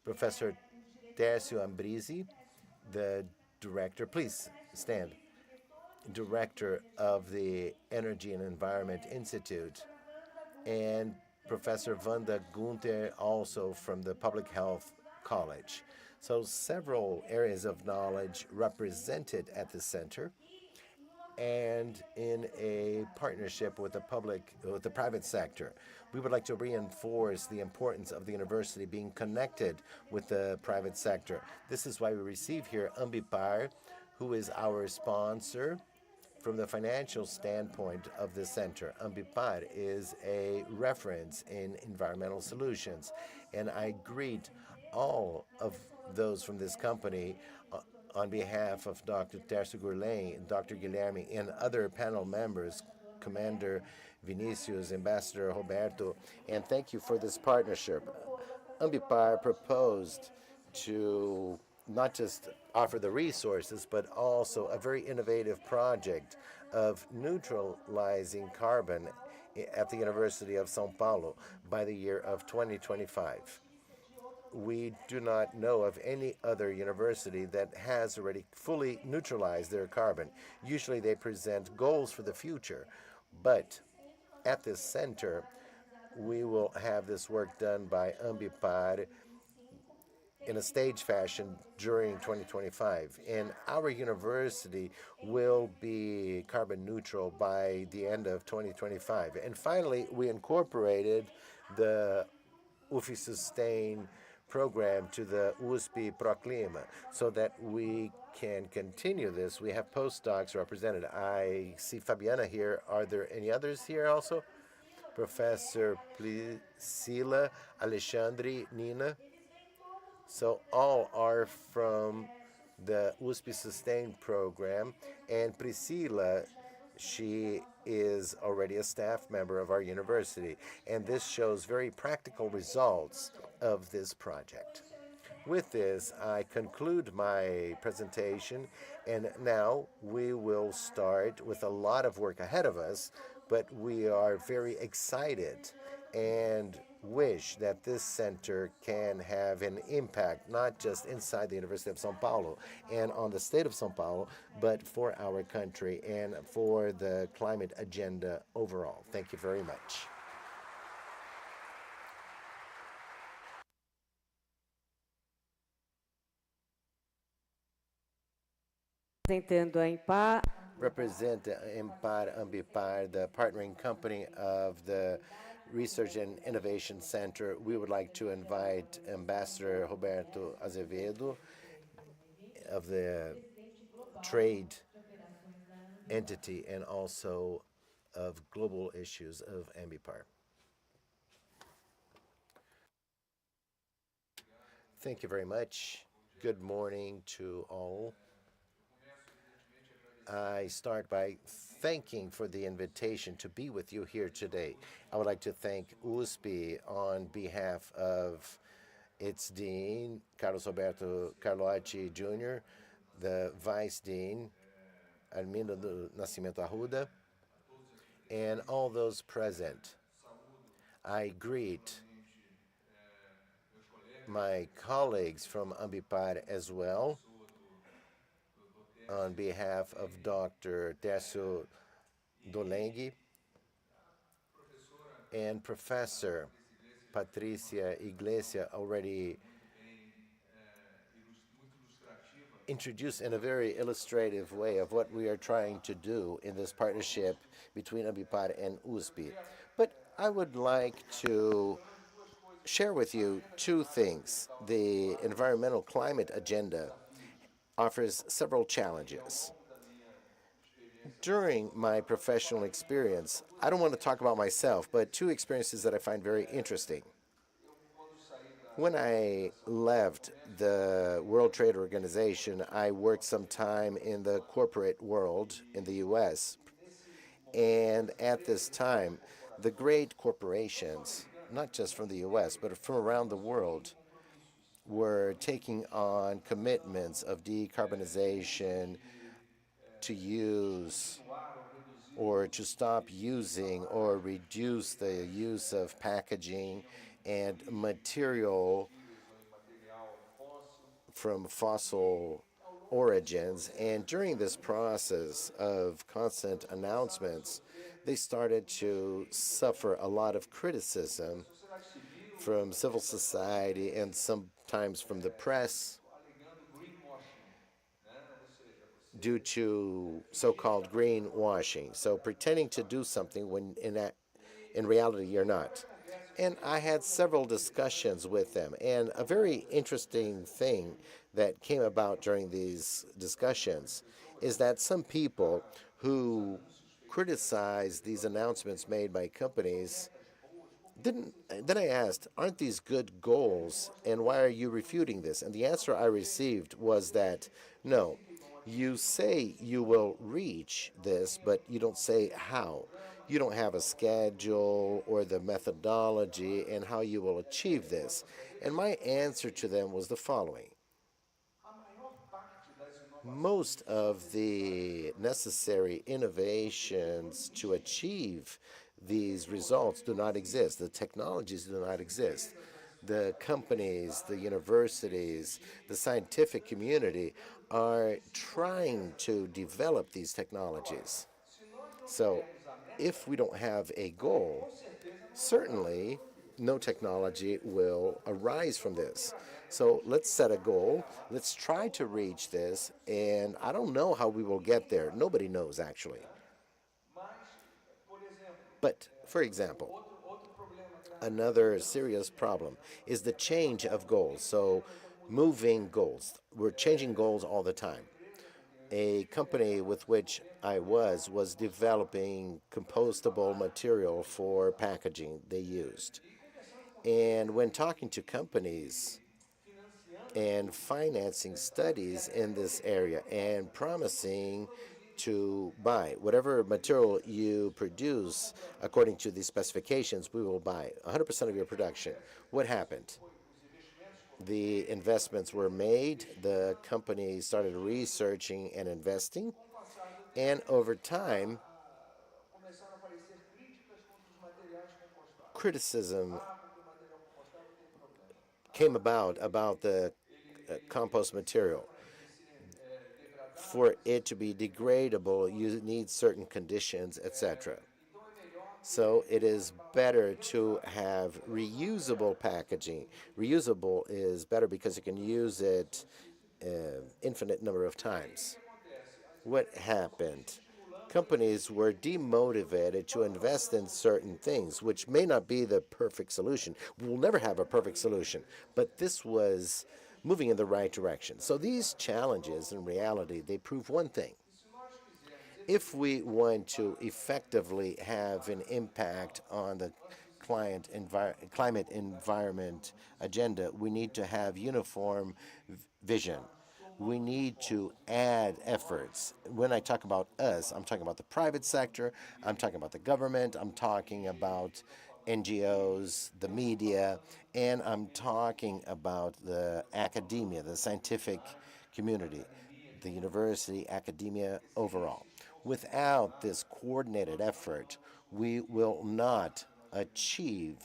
Professor Tércio Ambrisi, the director, please stand, director of the Energy and Environment Institute, and Professor Wanda Gunther, also from the Public Health College. So several areas of knowledge represented at the center, and in a partnership with the private sector. We would like to reinforce the importance of the university being connected with the private sector. This is why we receive here Ambipar, who is our sponsor from the financial standpoint of the center. Ambipar is a reference in environmental solutions, and I greet all of those from this company on behalf of Dr. Tercio Gourlay, Dr. Guilherme, and other panel members, Commander Vinicius, Ambassador Roberto, and thank you for this partnership. Ambipar proposed to not just offer the resources, but also a very innovative project of neutralizing carbon at the University of São Paulo by the year of 2025. We do not know of any other university that has already fully neutralized their carbon. Usually they present goals for the future, but at this center, we will have this work done by Ambipar in a stage fashion during 2025. And our university will be carbon neutral by the end of 2025. And finally, we incorporated the UF Sustain program to the USPproCLIMA so that we can continue this. We have postdocs represented. I see Fabiana here. Are there any others here also? Professor Priscila, Alexandre, Nina. So all are from the USP Sustain program, and Priscila, she is already a staff member of our university, and this shows very practical results of this project. With this, I conclude my presentation, and now we will start with a lot of work ahead of us, but we are very excited and wish that this center can have an impact not just inside the University of São Paulo and on the state of São Paulo, but for our country and for the climate agenda overall. Thank you very much. Representando a IMPA, Represent Ambipar, the partnering company of the Research and Innovation Center. We would like to invite Ambassador Roberto Azevedo of the trade entity and also of global issues of Ambipar. Thank you very much. Good morning to all. I start by thanking for the invitation to be with you here today. I would like to thank USP on behalf of its dean, Carlos Alberto Carlotti Jr., the vice dean, Armindo do Nascimento Arruda, and all those present. I greet my colleagues from Ambipar as well on behalf of Dr. Décio Dolenghi and Professor Patricia Iglesia already introduced in a very illustrative way of what we are trying to do in this partnership between Ambipar and USP. But I would like to share with you two things. The environmental climate agenda offers several challenges. During my professional experience, I don't want to talk about myself, but two experiences that I find very interesting. When I left the World Trade Organization, I worked some time in the corporate world in the US. And at this time, the great corporations, not just from the US, but from around the world, were taking on commitments of decarbonization, to use or to stop using or reduce the use of packaging and material from fossil origins. And during this process of constant announcements, they started to suffer a lot of criticism from civil society and sometimes from the press due to so-called greenwashing. So pretending to do something when in reality you're not. And I had several discussions with them. And a very interesting thing that came about during these discussions is that some people who criticize these announcements made by companies didn't. Then I asked, aren't these good goals, and why are you refuting this? And the answer I received was that no, you say you will reach this, but you don't say how. You don't have a schedule or the methodology and how you will achieve this. And my answer to them was the following: most of the necessary innovations to achieve these results do not exist. The technologies do not exist. The companies, the universities, the scientific community are trying to develop these technologies. So, if we don't have a goal, certainly no technology will arise from this. So let's set a goal. Let's try to reach this. And I don't know how we will get there. Nobody knows, actually. But, for example, another serious problem is the change of goals. So, moving goals. We're changing goals all the time. A company with which I was developing compostable material for packaging they used. And when talking to companies and financing studies in this area and promising to buy whatever material you produce according to the specifications, we will buy 100% of your production. What happened? The investments were made, the company started researching and investing, and over time, criticism came about the compost material. For it to be degradable, you need certain conditions, etc. So it is better to have reusable packaging. Reusable is better because you can use it infinite number of times. What happened? Companies were demotivated to invest in certain things, which may not be the perfect solution. We'll never have a perfect solution, but this was moving in the right direction. So these challenges, in reality, they prove one thing. If we want to effectively have an impact on the climate environment agenda, we need to have uniform vision. We need to add efforts. When I talk about us, I'm talking about the private sector, I'm talking about the government, I'm talking about NGOs, the media, and I'm talking about the academia, the scientific community, the university, academia overall. Without this coordinated effort, we will not achieve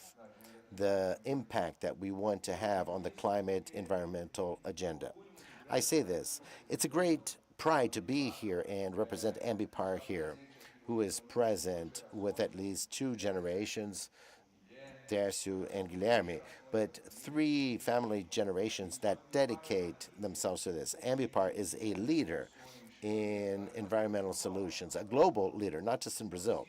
the impact that we want to have on the climate environmental agenda. I say this, it's a great pride to be here and represent Ambipar here, who is present with at least two generations, Tercio and Guilherme, but three family generations that dedicate themselves to this. Ambipar is a leader in environmental solutions, a global leader, not just in Brazil.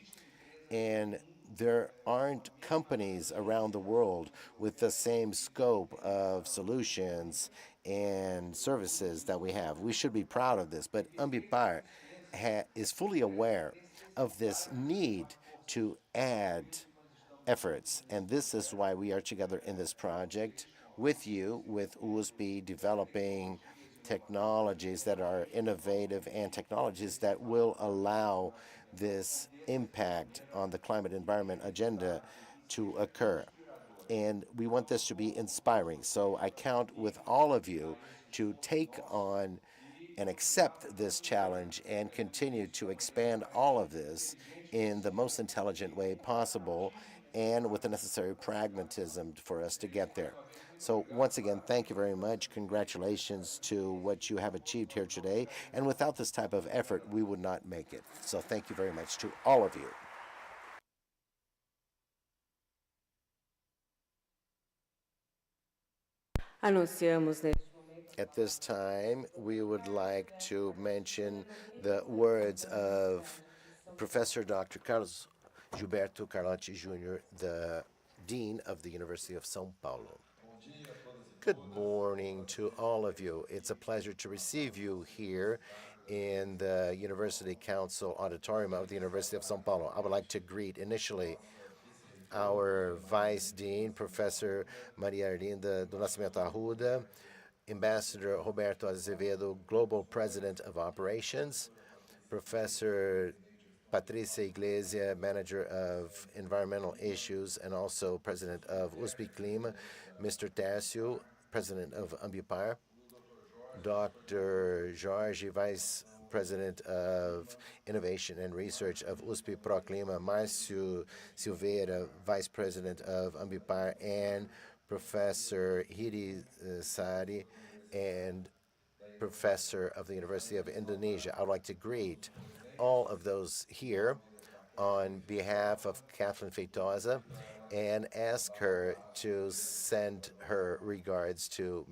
And there aren't companies around the world with the same scope of solutions and services that we have. We should be proud of this, but Ambipar is fully aware of this need to add efforts, and this is why we are together in this project with you, with USP, developing technologies that are innovative and technologies that will allow this impact on the climate environment agenda to occur. And we want this to be inspiring. So I count with all of you to take on and accept this challenge and continue to expand all of this in the most intelligent way possible and with the necessary pragmatism for us to get there. So, once again, thank you very much. Congratulations to what you have achieved here today. And without this type of effort, we would not make it. So, thank you very much to all of you. Anunciamos neste At this time, we would like to mention the words of Professor Dr. Carlos Gilberto Carlotti Jr., the Dean of the University of São Paulo. Good morning to all of you. It's a pleasure to receive you here in the University Council Auditorium of the University of São Paulo. I would like to greet initially our Vice Dean, Professor Maria Arlinda do Nascimento Arruda, Ambassador Roberto Azevedo, Global President of Operations, Professor Patricia Iglesia, Manager of Environmental Issues and also President of USPproCLIMA, Mr. Tércio, President of Ambipar, Dr. Jorge, Vice President of Innovation and Research of USPproCLIMA, Márcio Silveira, Vice President of Ambipar, and Professor Riri Sari, and Professor of the University of Indonesia. I would like to greet all of those here on behalf of Kathleen Feitosa and ask her to send her regards to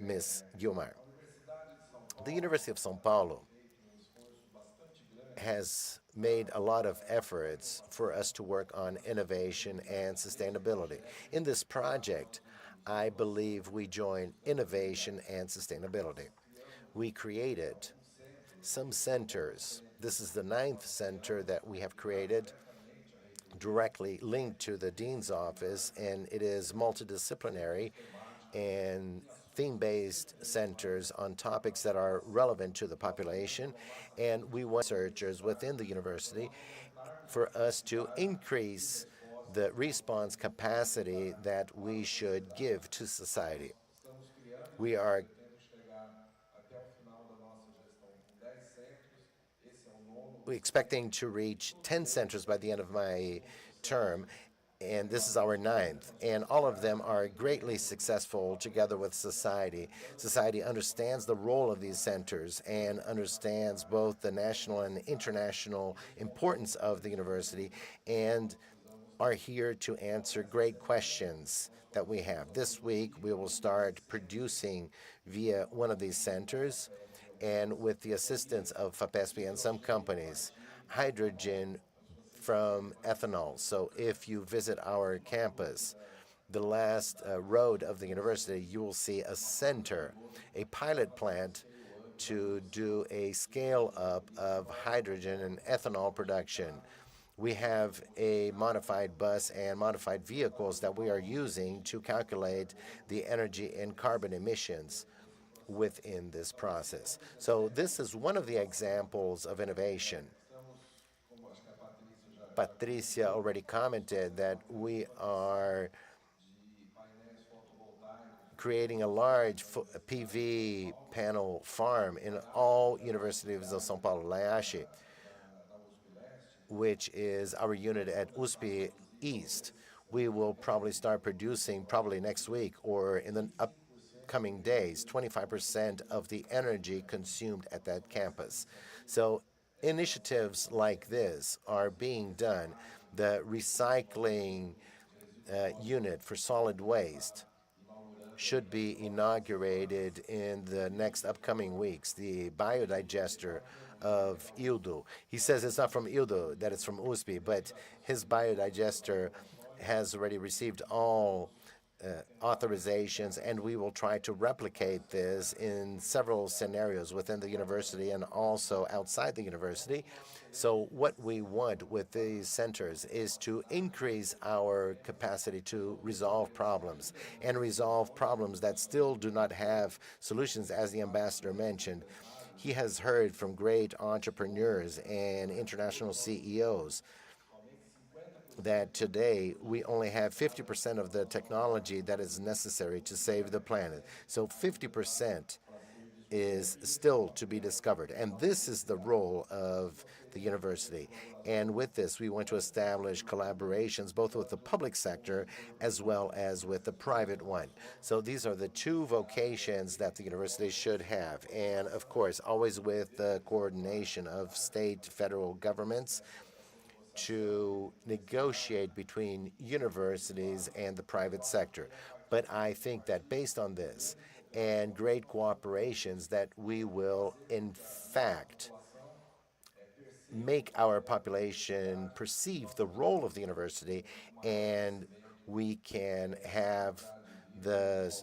Ms. Gilmar. The University of São Paulo has made a lot of efforts for us to work on innovation and sustainability. In this project, I believe we join innovation and sustainability. We created some centers. This is the 9th center that we have created directly linked to the Dean's office, and it is multidisciplinary and theme-based centers on topics that are relevant to the population, and we want researchers within the university for us to increase the response capacity that we should give to society. We are expecting to reach 10 centers by the end of my term, and this is our 9th. And all of them are greatly successful together with society. Society understands the role of these centers and understands both the national and international importance of the university and are here to answer great questions that we have. This week, we will start producing via one of these centers, and with the assistance of FAPESP and some companies, hydrogen from ethanol. So if you visit our campus, the last road of the university, you will see a center, a pilot plant to do a scale up of hydrogen and ethanol production. We have a modified bus and modified vehicles that we are using to calculate the energy and carbon emissions within this process. So this is one of the examples of innovation. Patricia already commented that we are creating a large PV panel farm in all universities of São Paulo, Laiache, which is our unit at USP East. We will probably start producing probably next week or in the upcoming days, 25% of the energy consumed at that campus. So initiatives like this are being done. The recycling unit for solid waste should be inaugurated in the next upcoming weeks. The biodigester of Ildo. He says it's not from Ildo, that it's from USP, but his biodigester has already received all authorizations, and we will try to replicate this in several scenarios within the university and also outside the university. So what we want with these centers is to increase our capacity to resolve problems and resolve problems that still do not have solutions, as the ambassador mentioned. He has heard from great entrepreneurs and international CEOs that today we only have 50% of the technology that is necessary to save the planet. So 50% is still to be discovered. And this is the role of the university. And with this, we want to establish collaborations both with the public sector as well as with the private one. So these are the two vocations that the university should have. And of course, always with the coordination of state, federal governments to negotiate between universities and the private sector. But I think that based on this and great cooperations that we will in fact make our population perceive the role of the university, and we can have the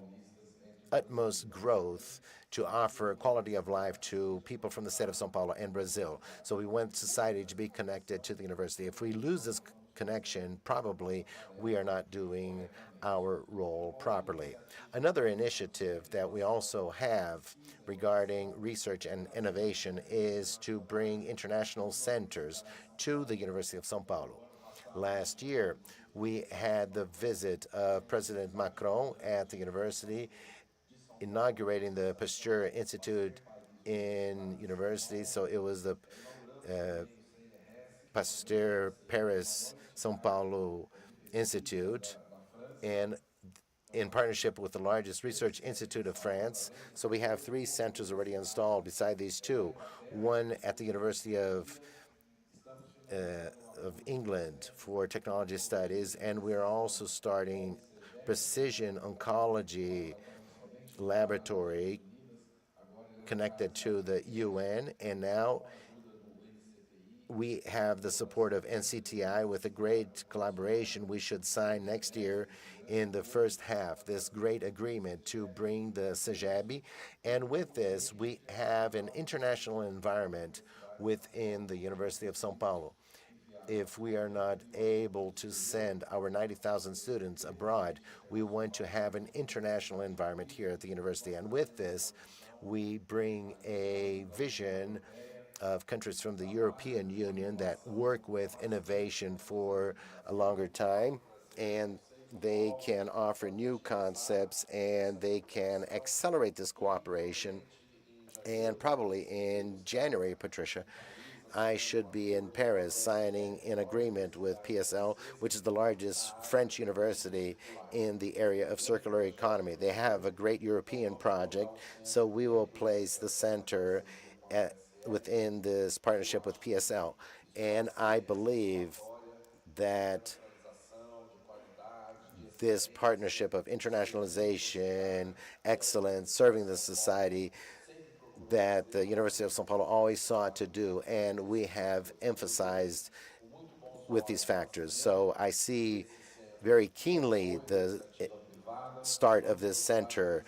utmost growth to offer quality of life to people from the state of São Paulo and Brazil. So we want society to be connected to the university. If we lose this connection, probably we are not doing our role properly. Another initiative that we also have regarding research and innovation is to bring international centers to the University of São Paulo. Last year, we had the visit of President Macron at the university, inaugurating the Pasteur Institute in university. So it was the Pasteur Paris São Paulo Institute, and in partnership with the largest research institute of France. So we have 3 centers already installed beside these 2, one at the University of England for technology studies, and we're also starting precision oncology laboratory connected to the UN, and now we have the support of NCTI with a great collaboration. We should sign next year in the first half this great agreement to bring the CEGEB. And with this, we have an international environment within the University of São Paulo. If we are not able to send our 90,000 students abroad, we want to have an international environment here at the university. And with this, we bring a vision of countries from the European Union that work with innovation for a longer time, and they can offer new concepts and they can accelerate this cooperation. And probably in January, Patricia, I should be in Paris signing an agreement with PSL, which is the largest French university in the area of circular economy. They have a great European project, so we will place the center within this partnership with PSL. And I believe that this partnership of internationalization, excellence, serving the society, that the University of São Paulo always sought to do, and we have emphasized with these factors. So I see very keenly the start of this center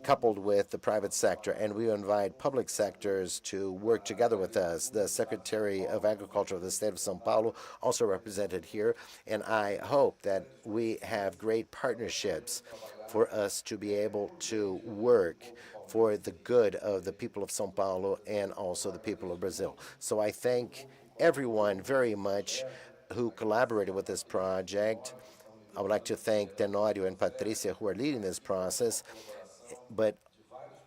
coupled with the private sector, and we invite public sectors to work together with us. The Secretary of Agriculture of the state of São Paulo also represented here, and I hope that we have great partnerships for us to be able to work for the good of the people of São Paulo and also the people of Brazil. So I thank everyone very much who collaborated with this project. I would like to thank Tenorio and Patricia who are leading this process, but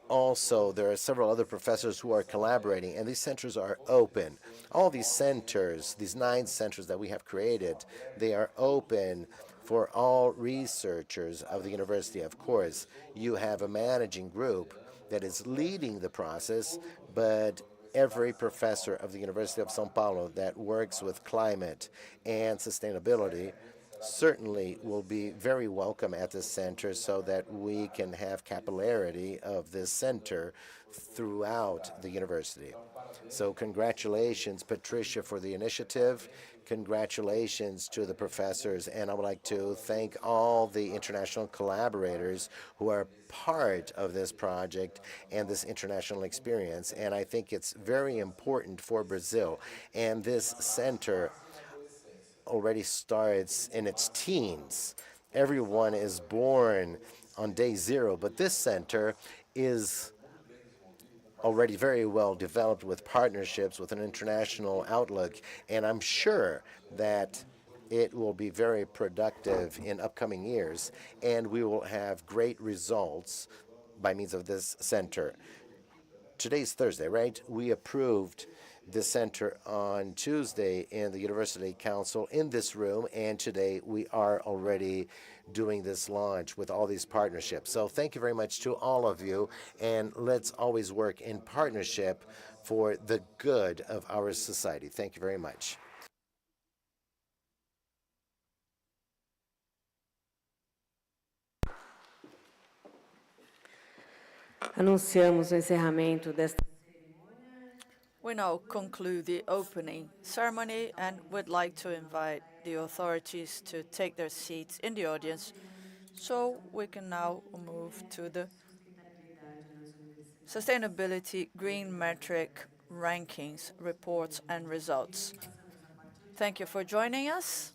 also there are several other professors who are collaborating, and these centers are open. All these centers, these 9 centers that we have created, they are open for all researchers of the university. Of course, you have a managing group that is leading the process, but every professor of the University of São Paulo that works with climate and sustainability certainly will be very welcome at this center, so that we can have capillarity of this center throughout the university. So congratulations, Patricia, for the initiative. Congratulations to the professors, and I would like to thank all the international collaborators who are part of this project and this international experience. And I think it's very important for Brazil. And this center already starts in its teens. Everyone is born on day 0, but this center is already very well developed with partnerships with an international outlook, and I'm sure that it will be very productive in upcoming years, and we will have great results by means of this center. today's Thursday, right? We approved the center on Tuesday in the University Council in this room, and today we are already doing this launch with all these partnerships. So thank you very much to all of you, and let's always work in partnership for the good of our society. Thank you very much. Anunciamos o encerramento desta. We now conclude the opening ceremony and would like to invite the authorities to take their seats in the audience so we can now move to the Sustainability GreenMetric rankings, reports, and results. Thank you for joining us.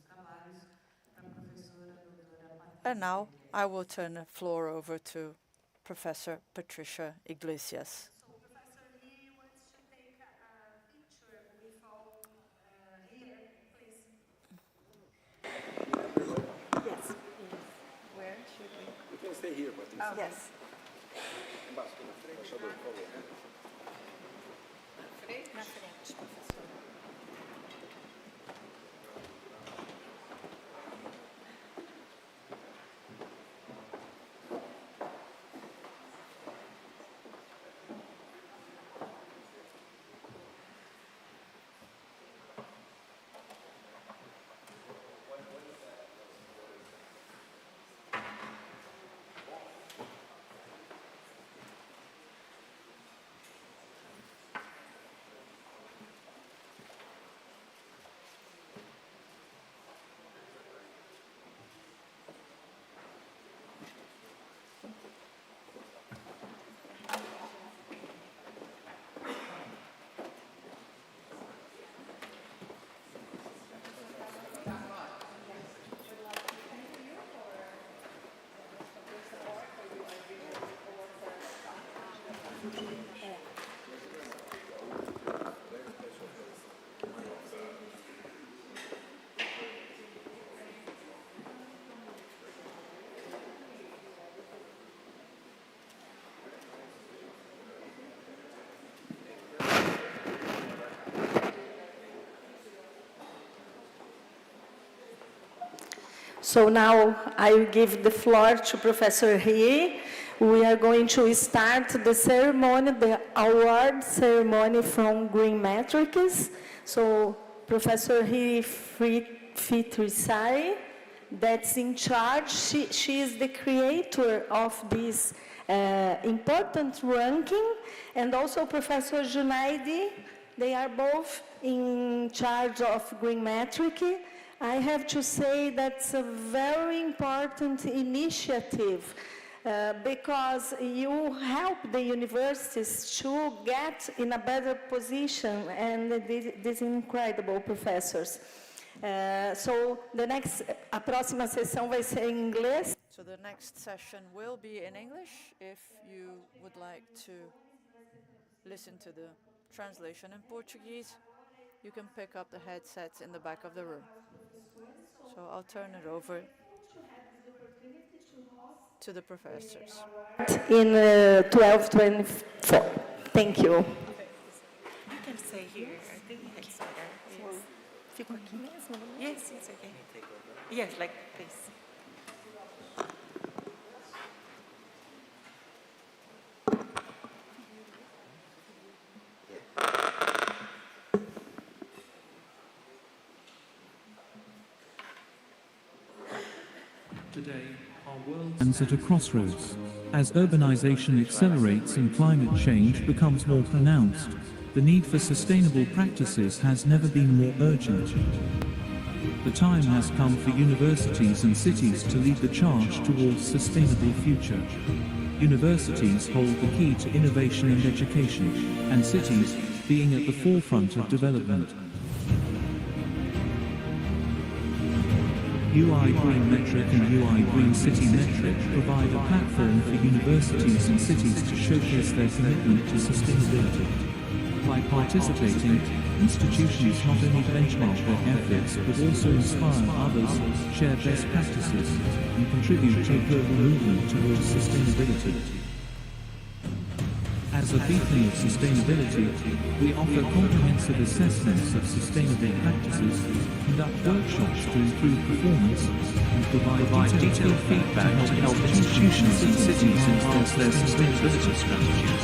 And now I will turn the floor over to Professor Patricia Iglesias. So Professor Riri wants to take a picture with all here, please. Yes. Where should we? You can stay here, but Oh, yes. Na frente, professor. So now I will give the floor to Professor Riri. We are going to start the ceremony, the award ceremony from GreenMetric. So Professor Riri Fitri Sari, that's in charge. She is the creator of this important ranking, and also Professor Junaidi. They are both in charge of GreenMetric. I have to say that's a very important initiative because you help the universities to get in a better position, and these incredible professors. So a próxima sessão vai ser em inglês. So the next session will be in English. If you would like to listen to the translation in Portuguese, you can pick up the headsets in the back of the room. So I'll turn it over to the professors. In 1224. Thank you. You can stay here. I think it's better. Yes. Fico aqui mesmo? Yes, it's okay. Yes, like this. Today, our world stands at a crossroads. As urbanization accelerates and climate change becomes more pronounced, the need for sustainable practices has never been more urgent. The time has come for universities and cities to lead the charge towards a sustainable future. Universities hold the key to innovation and education, and cities, being at the forefront of development. UI GreenMetric and UI Green City Metric provide a platform for universities and cities to showcase their commitment to sustainability. By participating, institutions not only benchmark their efforts but also inspire others, share best practices, and contribute to a global movement towards sustainability. As a beacon of sustainability, we offer comprehensive assessments of sustainable practices, conduct workshops to improve performance, and provide detailed feedback to help institutions and cities enhance their sustainability strategies.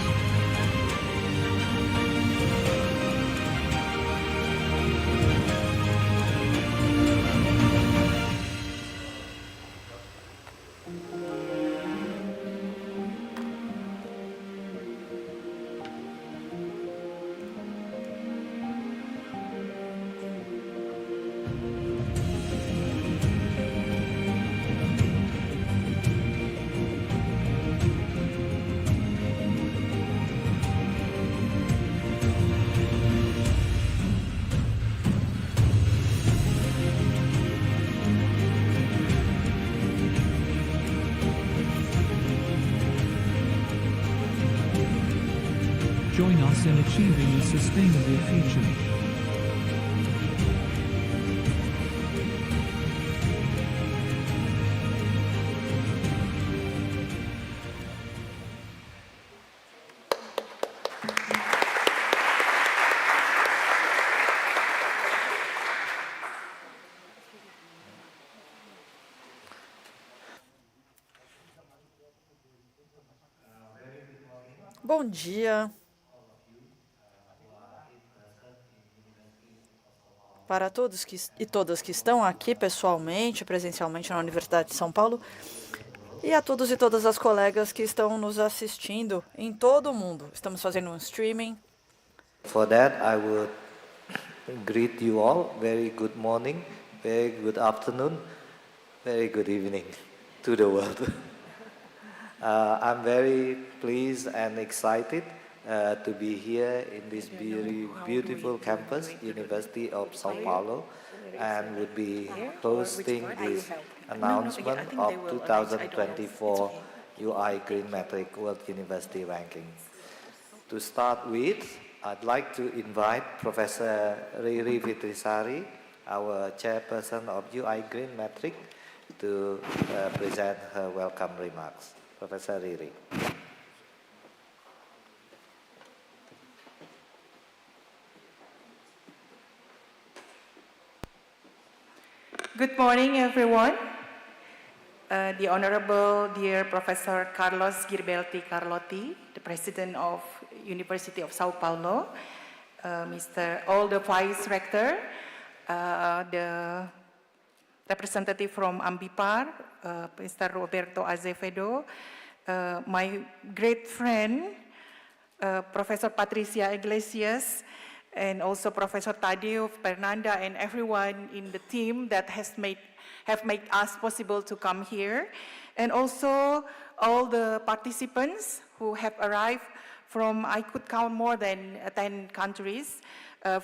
Join us in achieving a sustainable future. Bom dia para todos e todas que estão aqui pessoalmente, presencialmente na Universidade de São Paulo, e a todos e todas as colegas que estão nos assistindo em todo o mundo. Estamos fazendo um streaming. For that, I would greet you all. Very good morning, very good afternoon, very good evening to the world. I'm very pleased and excited to be here in this beautiful campus, University of São Paulo, and would be hosting this announcement of 2024 UI GreenMetric World University Ranking. To start with, I'd like to invite Professor Riri Fitri Sari, our Chairperson of UI GreenMetric, to present her welcome remarks. Professor Riri. Good morning, everyone. The Honorable dear Professor Carlos Girbelti Carlotti, the President of University of Sao Paulo, all the Vice Rector, the representative from Ambipar, Mr. Roberto Azevedo, my great friend, Professor Patricia Iglesias, and also Professor Tadeu, Fernanda, and everyone in the team that have made us possible to come here, and also all the participants who have arrived from, I could count more than 10 countries,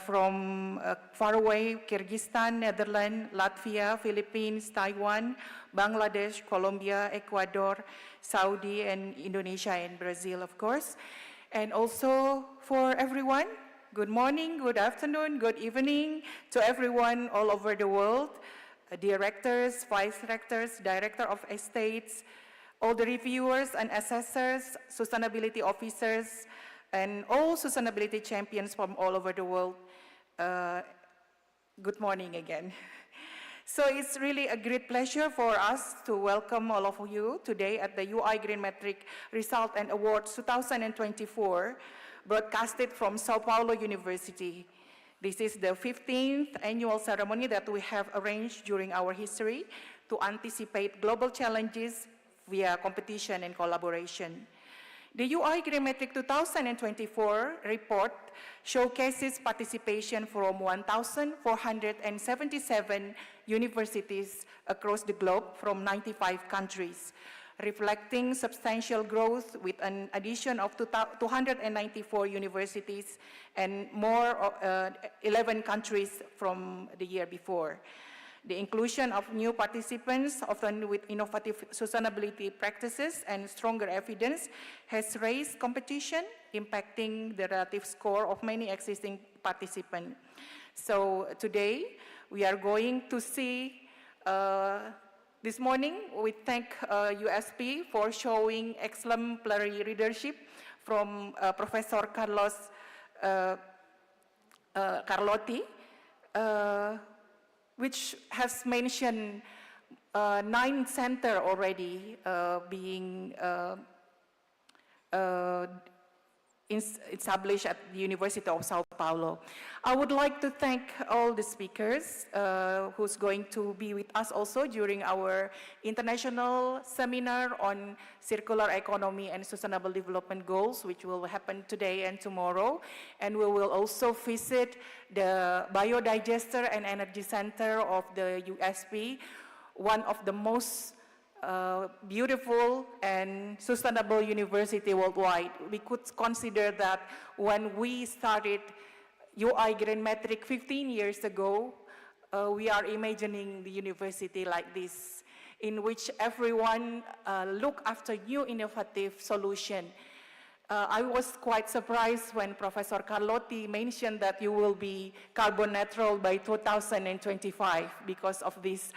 from far away, Kyrgyzstan, Netherlands, Latvia, Philippines, Taiwan, Bangladesh, Colombia, Ecuador, Saudi, and Indonesia, and Brazil, of course. And also for everyone, good morning, good afternoon, good evening to everyone all over the world, directors, vice rectors, director of estates, all the reviewers and assessors, sustainability officers, and all sustainability champions from all over the world. Good morning again. So it's really a great pleasure for us to welcome all of you today at the UI GreenMetric Result and Awards 2024, broadcasted from Sao Paulo University. This is the 15th annual ceremony that we have arranged during our history to anticipate global challenges via competition and collaboration. The UI GreenMetric 2024 report showcases participation from 1,477 universities across the globe from 95 countries, reflecting substantial growth with an addition of 294 universities and more 11 countries from the year before. The inclusion of new participants, often with innovative sustainability practices and stronger evidence, has raised competition, impacting the relative score of many existing participants. So today, we are going to see, this morning, we thank USP for showing exemplary leadership from Professor Carlotti, which has mentioned 9 centers already being established at the University of Sao Paulo. I would like to thank all the speakers who's going to be with us also during our international seminar on circular economy and sustainable development goals, which will happen today and tomorrow. And we will also visit the Biodigester and Energy Center of the USP, one of the most beautiful and sustainable university worldwide. We could consider that when we started UI GreenMetric 15 years ago, we are imagining the university like this, in which everyone look after new innovative solution. I was quite surprised when Professor Carlotti mentioned that you will be carbon neutral by 2025 because of this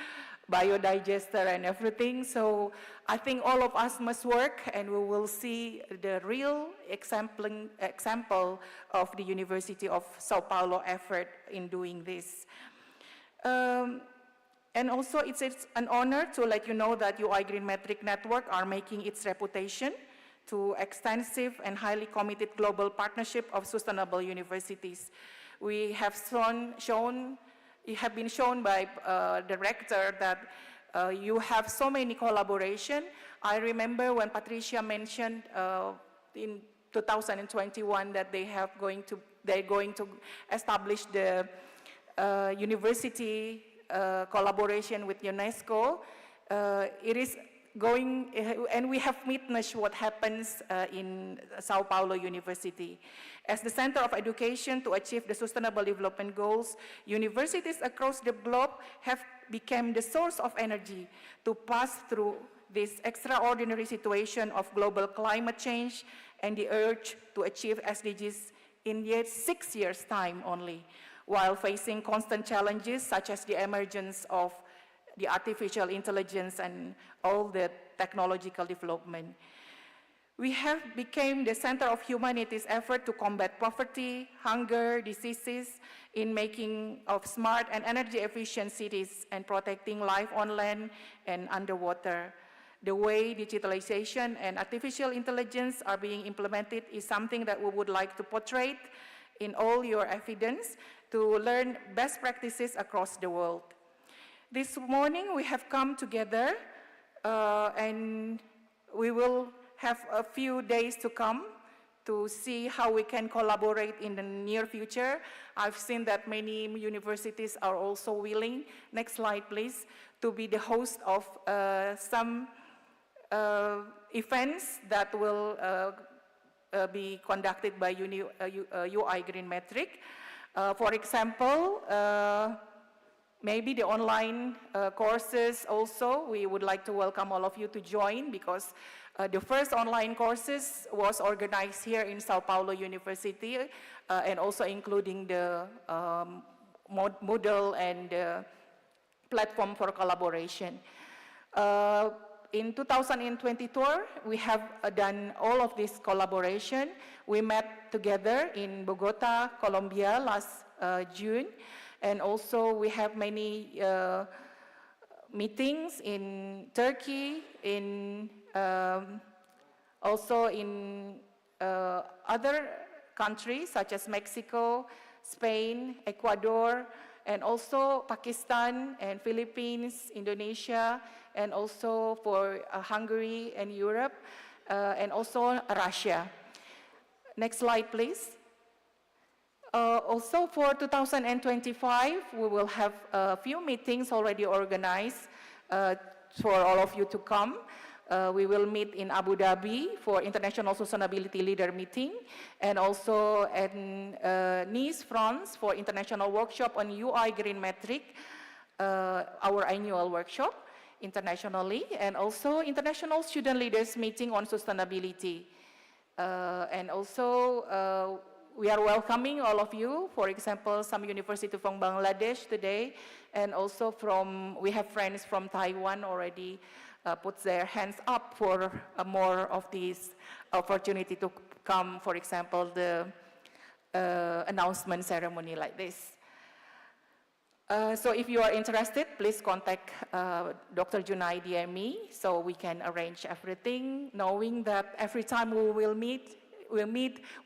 biodigester and everything. So I think all of us must work, and we will see the real example of the University of Sao Paulo effort in doing this. And also it's an honor to let you know that UI GreenMetric Network are making its reputation to extensive and highly committed global partnership of sustainable universities. We have it have been shown by the rector that you have so many collaboration. I remember when Patricia mentioned in 2021 that they're going to establish the university collaboration with UNESCO. It is going, and we have witnessed what happens in Sao Paulo University. As the center of education to achieve the Sustainable Development Goals, universities across the globe have become the source of energy to pass through this extraordinary situation of global climate change and the urge to achieve SDGs in yet 6 years' time only, while facing constant challenges such as the emergence of the artificial intelligence and all the technological development. We have become the center of humanity's effort to combat poverty, hunger, diseases, in making of smart and energy-efficient cities and protecting life on land and underwater. The way digitalization and artificial intelligence are being implemented is something that we would like to portray in all your evidence to learn best practices across the world. This morning we have come together and we will have a few days to come to see how we can collaborate in the near future. I've seen that many universities are also willing, next slide please, to be the host of some events that will be conducted by UI GreenMetric. For example, maybe the online courses also, we would like to welcome all of you to join, because the first online courses was organized here in Sao Paulo University and also including the model and platform for collaboration. In 2022, we have done all of this collaboration. We met together in Bogota, Colombia last June. And also we have many meetings in Turkey, also in other countries such as Mexico, Spain, Ecuador, and also Pakistan and Philippines, Indonesia, and also for Hungary and Europe, and also Russia. Next slide, please. Also for 2025, we will have a few meetings already organized for all of you to come. We will meet in Abu Dhabi for International Sustainability Leader Meeting, and also in Nice, France for International Workshop on UI GreenMetric, our annual workshop internationally, and also International Student Leaders Meeting on Sustainability. And also, we are welcoming all of you, for example, some university from Bangladesh today, and also we have friends from Taiwan already put their hands up for more of these opportunity to come, for example, the announcement ceremony like this. So if you are interested, please contact Dr. Junaidi and me so we can arrange everything, knowing that every time we will meet,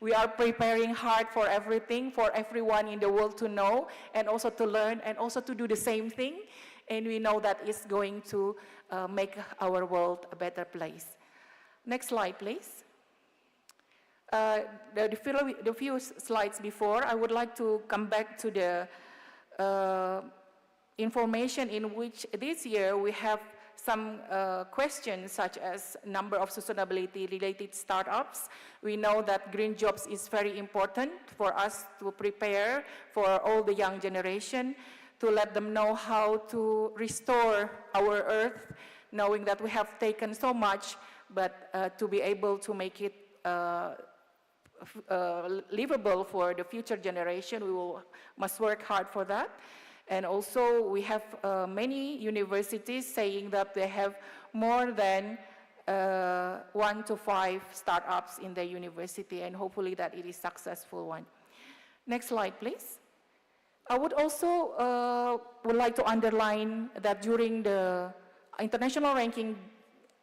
we are preparing hard for everything, for everyone in the world to know, and also to learn, and also to do the same thing. And we know that it's going to make our world a better place. Next slide, please. The few slides before, I would like to come back to the information in which this year we have some questions such as number of sustainability-related startups. We know that green jobs is very important for us to prepare for all the young generation, to let them know how to restore our earth, knowing that we have taken so much, but to be able to make it livable for the future generation, must work hard for that. And also we have many universities saying that they have more than 1 to 5 startups in their university, and hopefully that it is a successful one. Next slide, please. I would also would like to underline that during the international ranking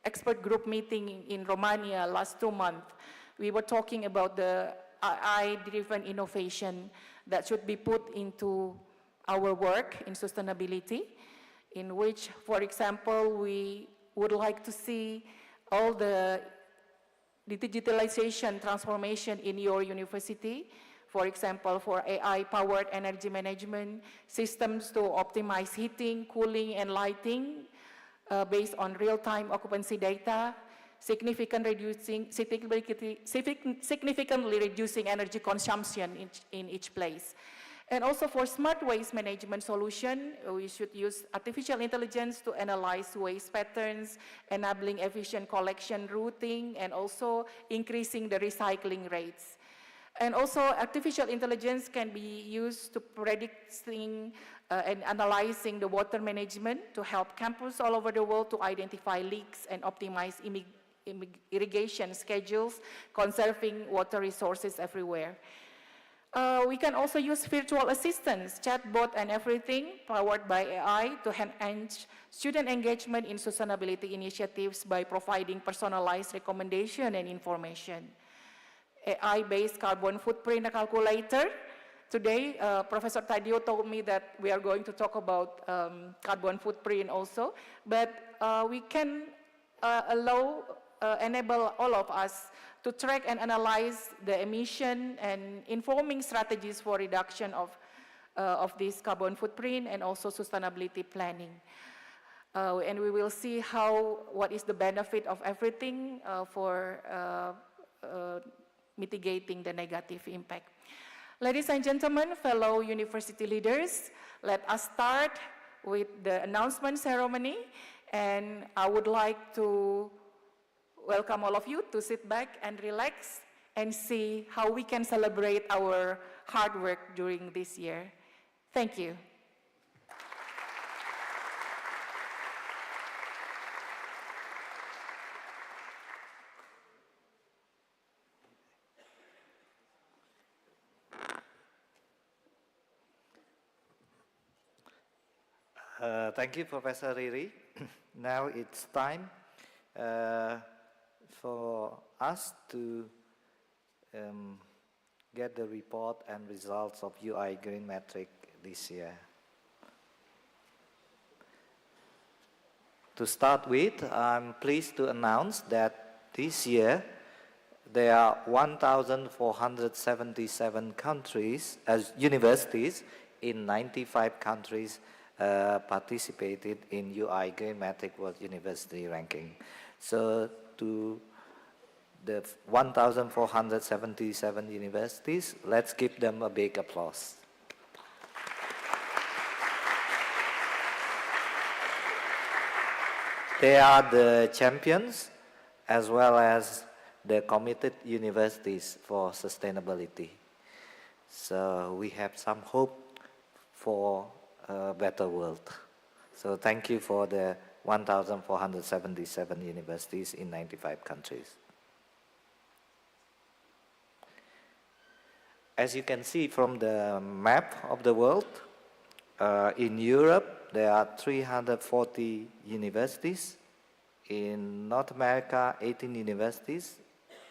expert group meeting in Romania last 2 months, we were talking about the AI-driven innovation that should be put into our work in sustainability, in which, for example, we would like to see all the digitalization transformation in your university. For example, for AI-powered energy management, systems to optimize heating, cooling, and lighting based on real-time occupancy data, significantly reducing energy consumption in each place. And also for smart waste management solution, we should use artificial intelligence to analyze waste patterns, enabling efficient collection routing, and also increasing the recycling rates. And also artificial intelligence can be used to predicting and analyzing the water management to help campuses all over the world to identify leaks and optimize irrigation schedules, conserving water resources everywhere. We can also use virtual assistants, chatbot, and everything powered by AI to enhance student engagement in sustainability initiatives by providing personalized recommendation and information. AI-based carbon footprint calculator. Today, Professor Tadio told me that we are going to talk about carbon footprint also, but we can enable all of us to track and analyze the emission and informing strategies for reduction of this carbon footprint and also sustainability planning. And we will see what is the benefit of everything for mitigating the negative impact. Ladies and gentlemen, fellow university leaders, let us start with the announcement ceremony, and I would like to welcome all of you to sit back and relax and see how we can celebrate our hard work during this year. Thank you. Thank you, Professor Riri. Now it's time for us to get the report and results of UI GreenMetric this year. To start with, I'm pleased to announce that this year there are 1,477 countries as universities in 95 countries participated in UI GreenMetric World University Ranking. So to the 1,477 universities, let's give them a big applause. They are the champions as well as the committed universities for sustainability. So we have some hope for a better world. So thank you for the 1,477 universities in 95 countries. As you can see from the map of the world, in Europe, there are 340 universities. In North America, 18 universities.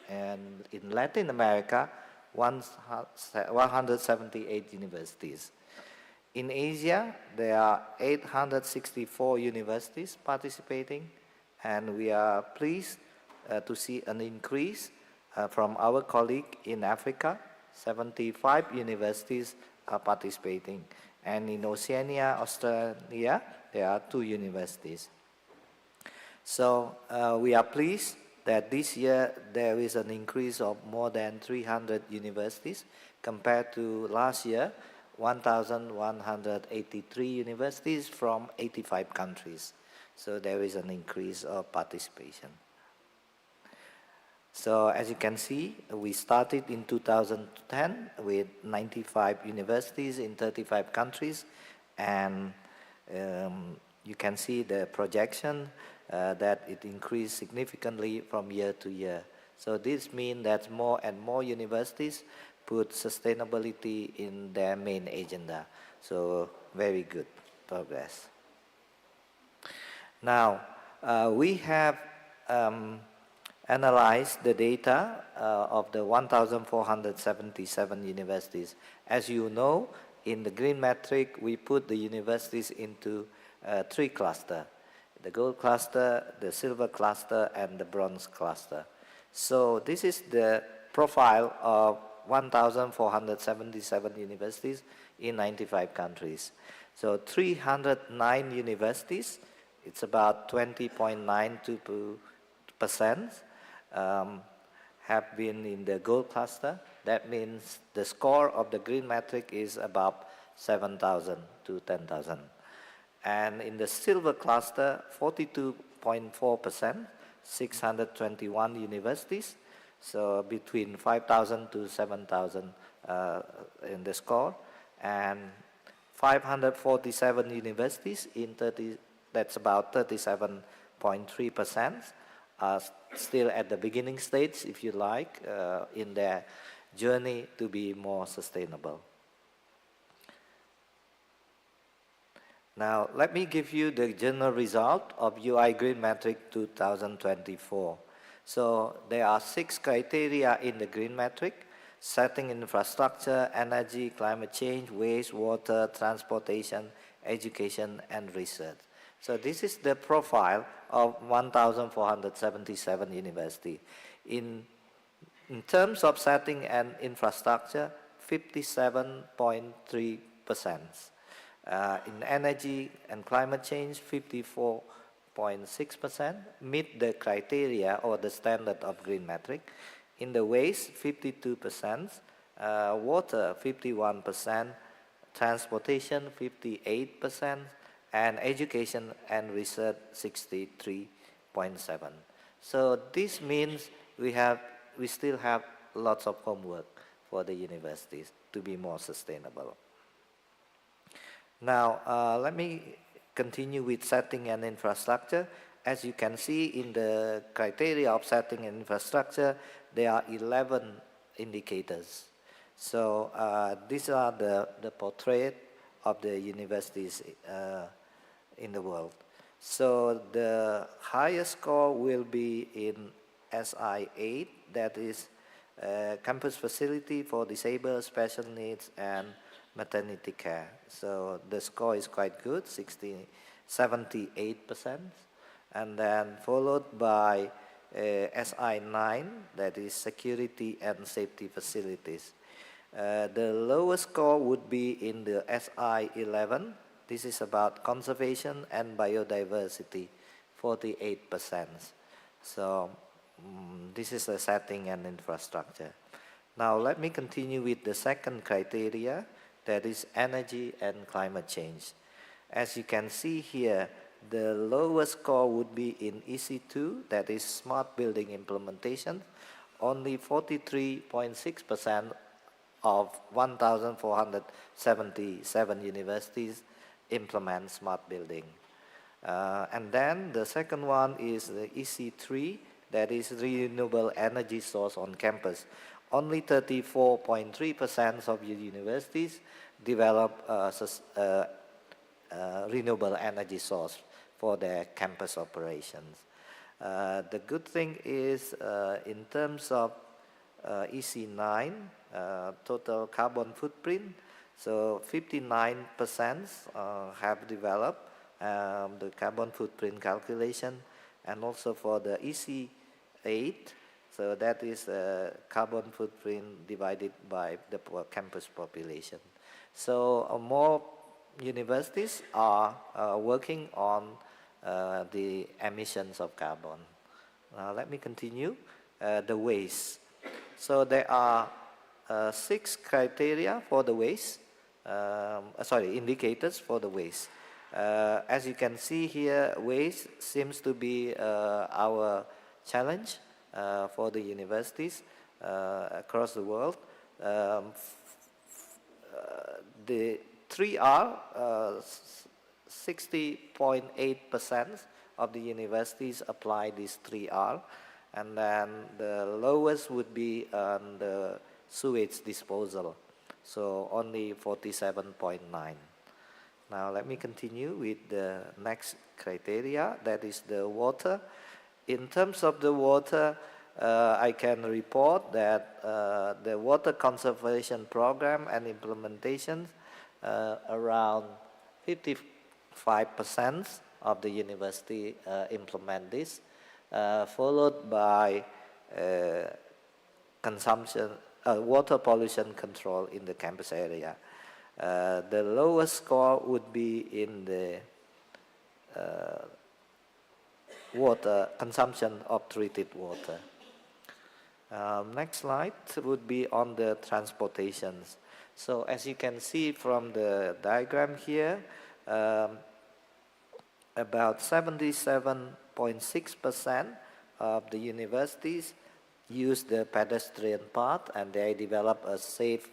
And in Latin America, 178 universities. In Asia, there are 864 universities participating, and we are pleased to see an increase from our colleague in Africa. 75 universities are participating, and in Oceania, Australia, there are 2 universities. So we are pleased that this year there is an increase of more than 300 universities compared to last year, 1,183 universities from 85 countries. So there is an increase of participation. So as you can see, we started in 2010 with 95 universities in 35 countries, and you can see the projection that it increased significantly from year to year. So this means that more and more universities put sustainability in their main agenda. So very good progress. Now, we have analyzed the data of the 1,477 universities. As you know, in the GreenMetric, we put the universities into 3 clusters: the gold cluster, the silver cluster, and the bronze cluster. So this is the profile of 1,477 universities in 95 countries. So 309 universities, it's about 20.92%, have been in the gold cluster. That means the score of the GreenMetric is about 7,000 to 10,000. And in the silver cluster, 42.4%, 621 universities, so between 5,000 to 7,000 in the score, and 547 universities in 30, that's about 37.3%, are still at the beginning stage, if you like, in their journey to be more sustainable. Now, let me give you the general result of UI GreenMetric 2024. So there are 6 criteria in the GreenMetric: setting infrastructure, energy, climate change, waste, water, transportation, education, and research. So this is the profile of 1,477 universities. In terms of setting and infrastructure, 57.3%. In energy and climate change, 54.6%, meet the criteria or the standard of GreenMetric. In the waste, 52%, water, 51%, transportation, 58%, and education and research, 63.7%. So this means we still have lots of homework for the universities to be more sustainable. Now, let me continue with setting and infrastructure. As you can see in the criteria of setting and infrastructure, there are 11 indicators. So these are the portrait of the universities in the world. So the highest score will be in SI8, that is campus facility for disabled, special needs, and maternity care. So the score is quite good, 78%. And then followed by SI9, that is security and safety facilities. The lowest score would be in the SI11. This is about conservation and biodiversity, 48%. So this is the setting and infrastructure. Now let me continue with the second criteria, that is energy and climate change. As you can see here, the lowest score would be in EC2, that is smart building implementation. Only 43.6% of 1,477 universities implement smart building. And then the second one is the EC3, that is renewable energy source on campus. only 34.3% of universities develop renewable energy source for their campus operations. The good thing is in terms of EC9, total carbon footprint, so 59% have developed the carbon footprint calculation, and also for the EC8, so that is carbon footprint divided by the campus population. So more universities are working on the emissions of carbon. Now let me continue. The waste. So there are 6 criteria for the waste, indicators for the waste. As you can see here, waste seems to be our challenge for the universities across the world. The 3R, 60.8% of the universities apply this 3R, and then the lowest would be on the sewage disposal, so only 47.9. Now let me continue with the next criteria, that is the water. In terms of the water, I can report that the water conservation program and implementation, around 55% of the university implement this, followed by water pollution control in the campus area. The lowest score would be in the water consumption of treated water. Next slide would be on the transportations. So as you can see from the diagram here, about 77.6% of the universities use the pedestrian path, and they develop a safe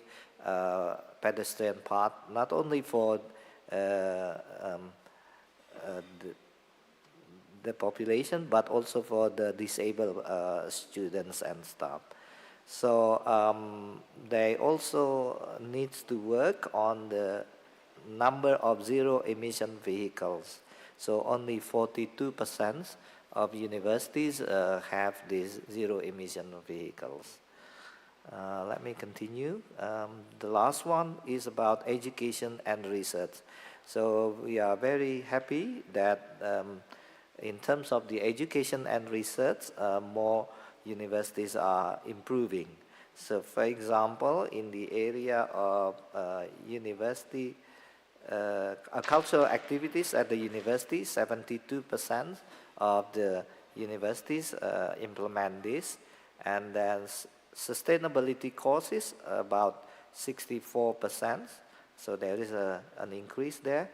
pedestrian path, not only for the population, but also for the disabled students and staff. So they also need to work on the number of zero emission vehicles. So only 42% of universities have these zero emission vehicles. Let me continue. The last one is about education and research. So we are very happy that in terms of the education and research, more universities are improving. So for example, in the area of university cultural activities at the university, 72% of the universities implement this, and then sustainability courses about 64%, so there is an increase there,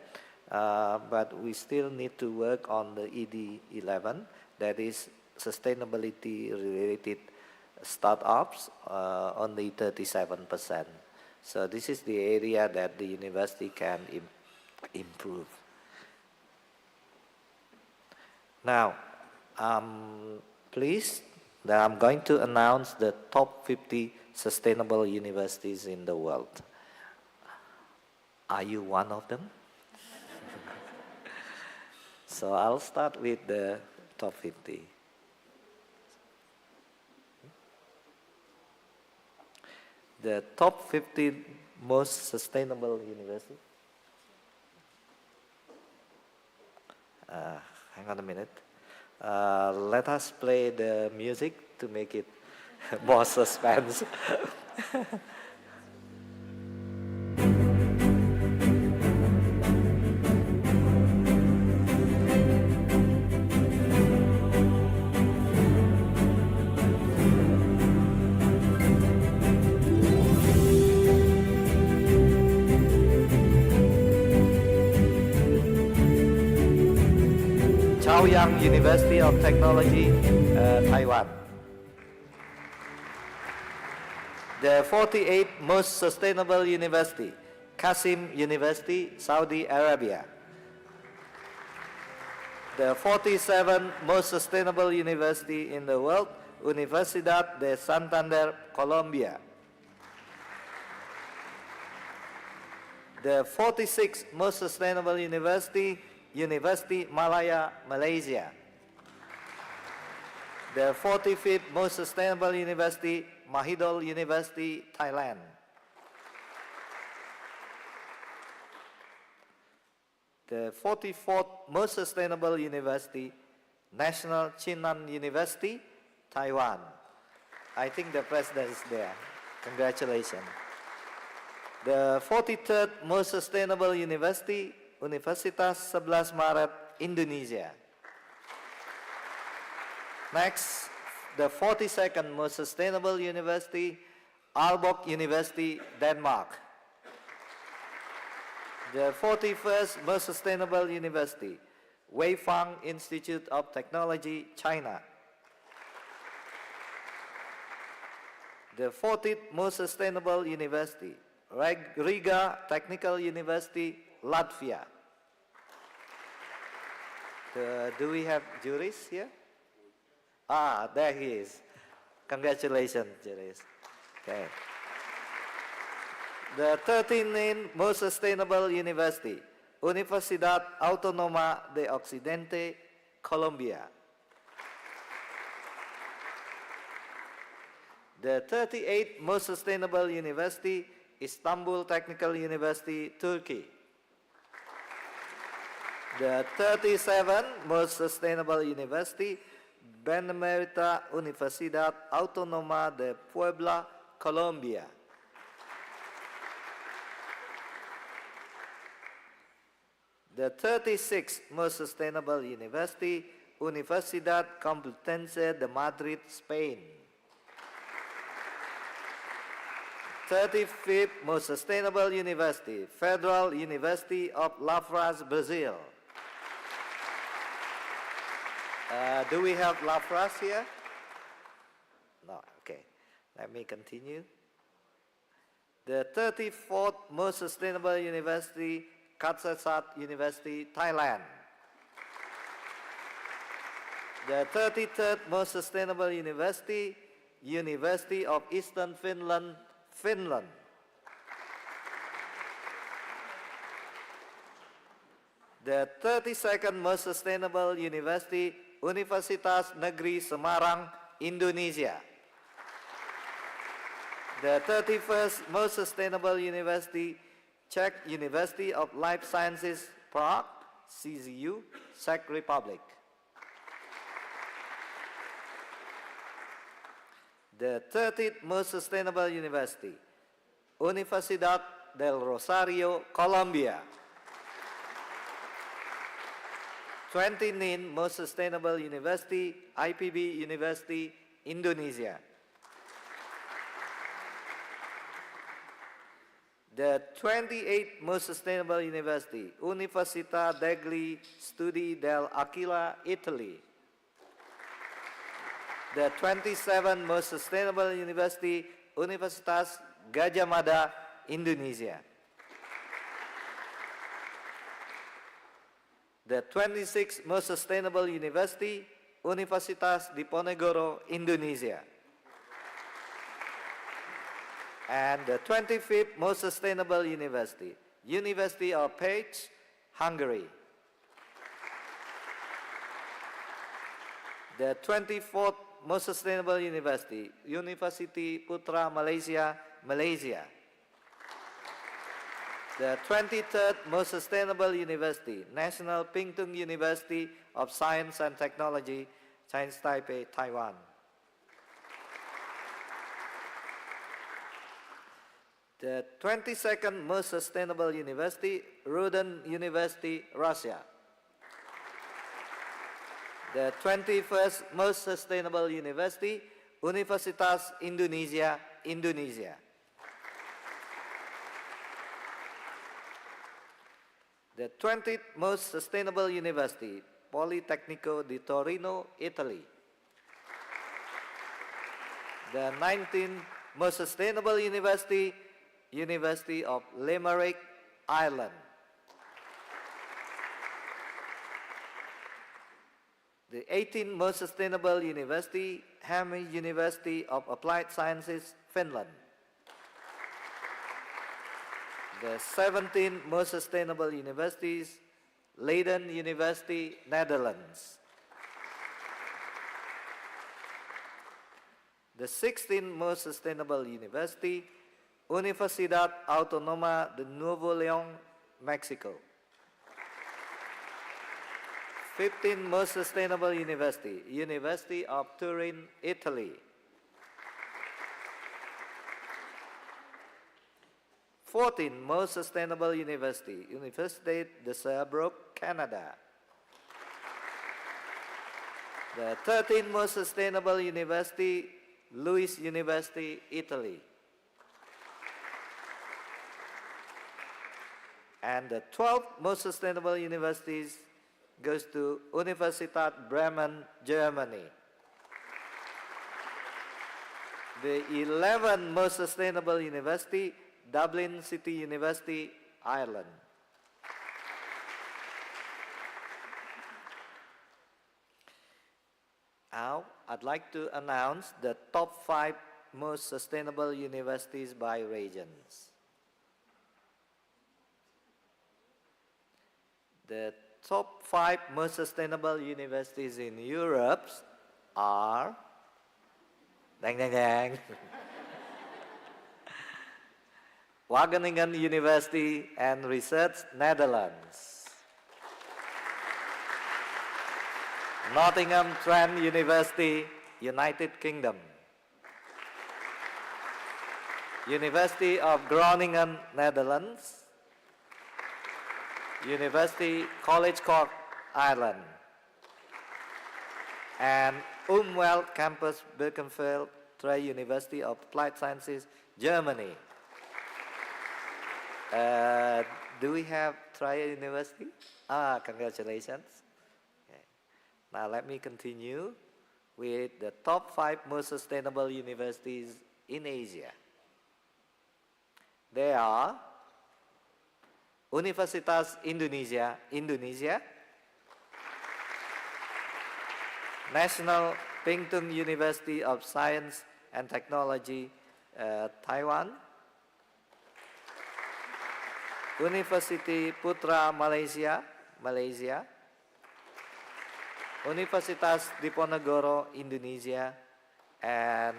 but we still need to work on the ED11, that is sustainability related startups, only 37%. So this is the area that the university can improve. Now, please, I'm going to announce the top 50 sustainable universities in the world. Are you one of them? So I'll start with the top 50. The top 50 most sustainable universities. Hang on a minute. Let us play the music to make it more suspense. Chaoyang University of Technology, Taiwan. The 48th most sustainable university, Qasim University, Saudi Arabia. The 47th most sustainable university in the world, Universidad de Santander, Colombia. The 46th most sustainable university, University Malaya, Malaysia. The 45th most sustainable university, Mahidol University, Thailand. The 44th most sustainable university, National Chinan University, Taiwan. I think the president is there. Congratulations. The 43rd most sustainable university, Universitas 11 Maret, Indonesia. Next, the 42nd most sustainable university, Aalborg University, Denmark. The 41st most sustainable university, Weifang Institute of Technology, China. The 40th most sustainable university, Riga Technical University, Latvia. Do we have juries here? Ah, there he is. Congratulations, juries. Okay. The 13th most sustainable university, Universidad Autónoma de Occidente, Colombia. The 38th most sustainable university, Istanbul Technical University, Turkey. The 37th most sustainable university, Benemérita Universidad Autónoma de Puebla, Colombia. The 36th most sustainable university, Universidad Complutense de Madrid, Spain. 35th most sustainable university, Federal University of Lavras, Brazil. Do we have Lavras here? No, okay. Let me continue. The 34th most sustainable university, Katsasat University, Thailand. The 33rd most sustainable university, University of Eastern Finland, Finland. The 32nd most sustainable university, Universitas Negeri Semarang, Indonesia. The 31st most sustainable university, Czech University of Life Sciences, Prague, CZU, Czech Republic. The 30th most sustainable university, Universidad del Rosario, Colombia. 29th most sustainable university, IPB University, Indonesia. The 28th most sustainable university, Università degli Studi dell'Aquila, Italy. The 27th most sustainable university, Universitas Gadjah Mada, Indonesia. The 26th most sustainable university, Universitas Diponegoro, Indonesia. And the 25th most sustainable university, University of Pécs, Hungary. The 24th most sustainable university, University Putra Malaysia, Malaysia. The 23rd most sustainable university, National Ping Tung University of Science and Technology, Chinese Taipei, Taiwan. The 22nd most sustainable university, Rudan University, Russia. The 21st most sustainable university, Universitas Indonesia, Indonesia. The 20th most sustainable university, Politecnico di Torino, Italy. The 19th most sustainable university, University of Limerick, Ireland. The 18th most sustainable university, Hammy University of Applied Sciences, Finland. The 17th most sustainable universities, Leiden University, Netherlands. The 16th most sustainable university, Universidad Autónoma de Nuevo León, Mexico. 15th most sustainable university, University of Turin, Italy. 14th most sustainable university, Universidade de Sherbrooke, Canada. The 13th most sustainable university, Louis University, Italy. And the 12th most sustainable universities goes to Universität Bremen, Germany. The 11th most sustainable university, Dublin City University, Ireland. Now, I'd like to announce the top 5 most sustainable universities by regions. The top 5 most sustainable universities in Europe are dang, dang, dang. Wageningen University and Research, Netherlands. Nottingham Trent University, United Kingdom. University of Groningen, Netherlands. University College Cork, Ireland. And Umwelt Campus Birkenfeld, Trey University of Applied Sciences, Germany. Do we have Trier University? Congratulations. Okay. Now let me continue with the top 5 most sustainable universities in Asia. They are Universitas Indonesia, Indonesia. National Pingtung University of Science and Technology, Taiwan. University Putra Malaysia, Malaysia. Universitas Diponegoro, Indonesia. And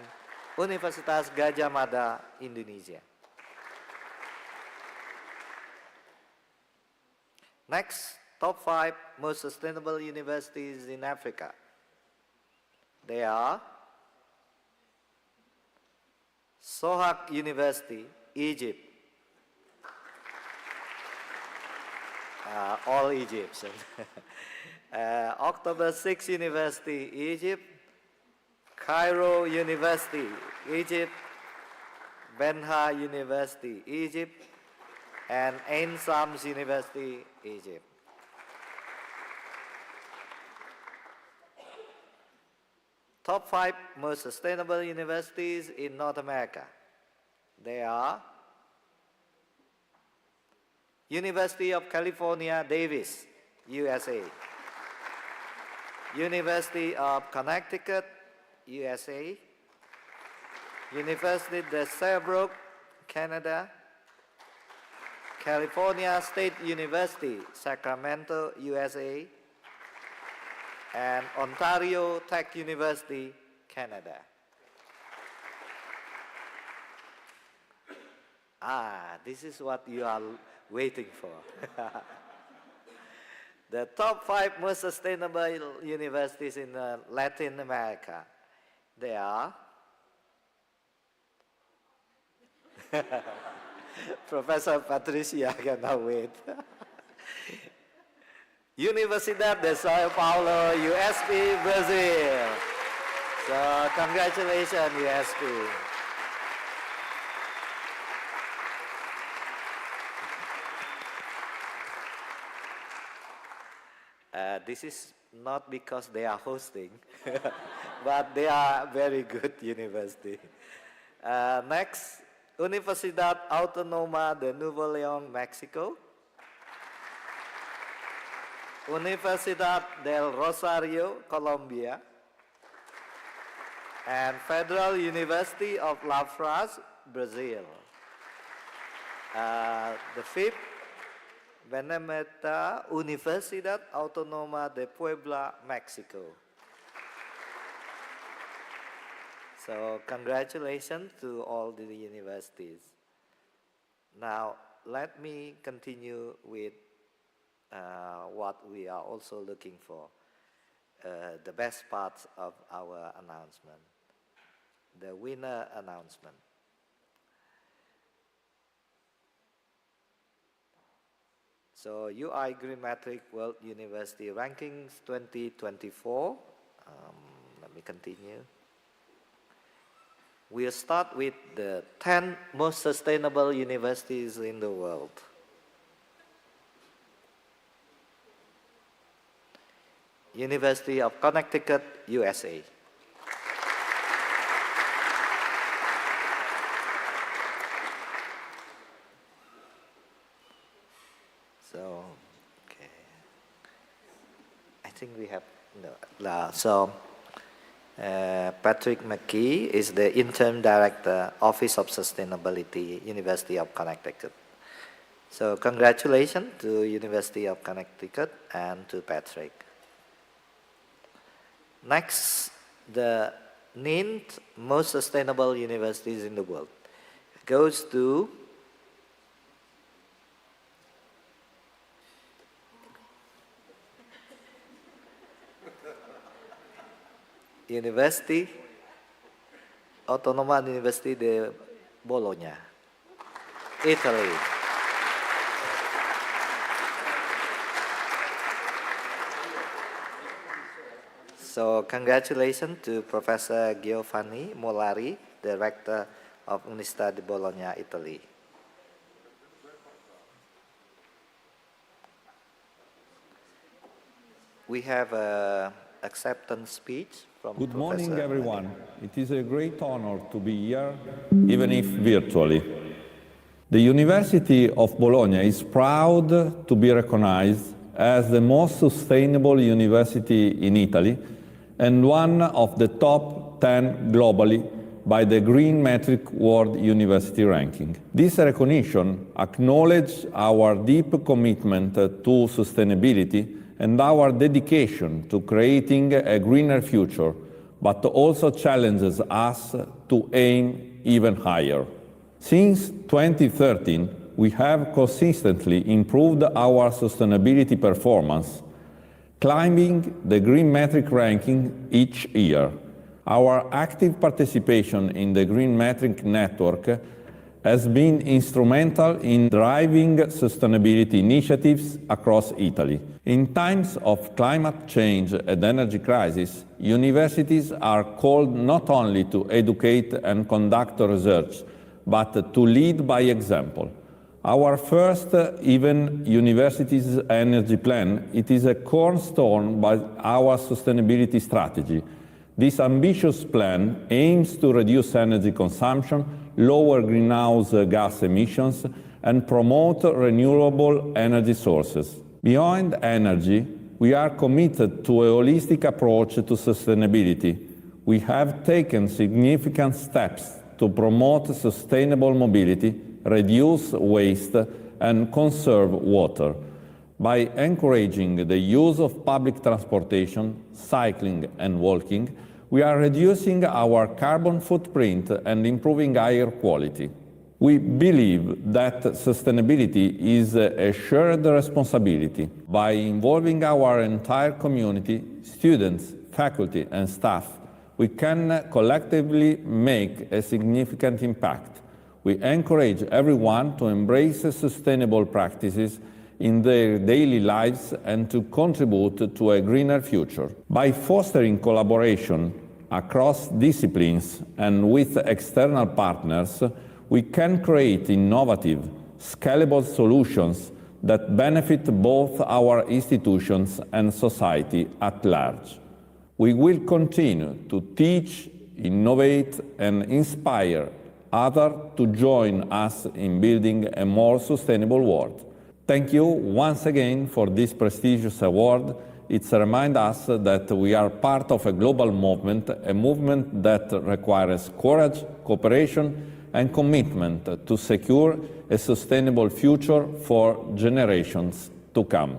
Universitas Gadjah Mada, Indonesia. Next, top 5 most sustainable universities in Africa. They are Sohag University, Egypt. All Egyptian. October 6 University, Egypt. Cairo University, Egypt. Benha University, Egypt. And Ain Shams University, Egypt. Top 5 most sustainable universities in North America. They are University of California, Davis, USA. University of Connecticut, USA. University de Sherbrooke, Canada. California State University, Sacramento, USA. And Ontario Tech University, Canada. This is what you are waiting for. The top 5 most sustainable universities in Latin America. They are Professor Patricia cannot wait. Universidade de Sao Paulo, USP, Brazil. So congratulations, USP. This is not because they are hosting, but they are very good university. Next, Universidad Autónoma de Nuevo León, Mexico. Universidad del Rosario, Colombia, and Federal University of La France, Brazil. The fifth, Benemérita Universidad Autónoma de Puebla, Mexico. So congratulations to all the universities. Now let me continue with what we are also looking for, the best parts of our announcement, the winner announcement. So UI GreenMetric World University Rankings 2024. Let me continue. We'll start with the 10 most sustainable universities in the world. University of Connecticut, USA. So, okay. I think we have, no. So, Patrick McKee is the Interim Director, Office of Sustainability, University of Connecticut. So, congratulations to University of Connecticut and to Patrick. Next, the 9th most sustainable universities in the world goes to University, Autonoma University de Bologna, Italy. So congratulations to Professor Giovanni Molari, Director of Universidade di Bologna, Italy. We have an acceptance speech from Good Professor morning, everyone. It is a great honor to be here, even if virtually. The University of Bologna is proud to be recognized as the most sustainable university in Italy and one of the top 10 globally by the GreenMetric World University Ranking. This recognition acknowledges our deep commitment to sustainability and our dedication to creating a greener future, but also challenges us to aim even higher. Since 2013, we have consistently improved our sustainability performance, climbing the GreenMetric ranking each year. Our active participation in the GreenMetric network has been instrumental in driving sustainability initiatives across Italy. In times of climate change and energy crisis, universities are called not only to educate and conduct research, but to lead by example. Our first even university's energy plan, it is a cornerstone by our sustainability strategy. This ambitious plan aims to reduce energy consumption, lower greenhouse gas emissions, and promote renewable energy sources. Beyond energy, we are committed to a holistic approach to sustainability. We have taken significant steps to promote sustainable mobility, reduce waste, and conserve water. By encouraging the use of public transportation, cycling, and walking, we are reducing our carbon footprint and improving air quality. We believe that sustainability is a shared responsibility. By involving our entire community, students, faculty, and staff, we can collectively make a significant impact. We encourage everyone to embrace sustainable practices in their daily lives and to contribute to a greener future. By fostering collaboration across disciplines and with external partners, we can create innovative, scalable solutions that benefit both our institutions and society at large. We will continue to teach, innovate, and inspire others to join us in building a more sustainable world. Thank you once again for this prestigious award. It reminds us that we are part of a global movement, a movement that requires courage, cooperation, and commitment to secure a sustainable future for generations to come.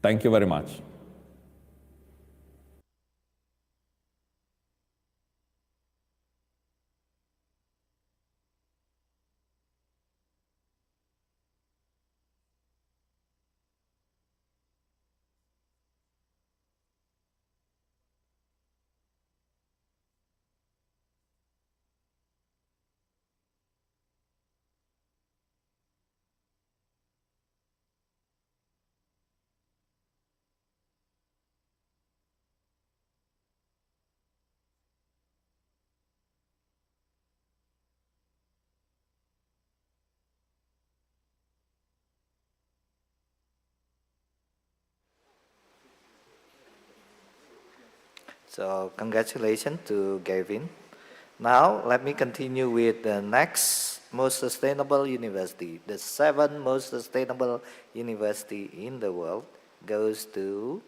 Thank you very much. So congratulations to Gavin. Now let me continue with the next most sustainable university. The 7th most sustainable university in the world goes to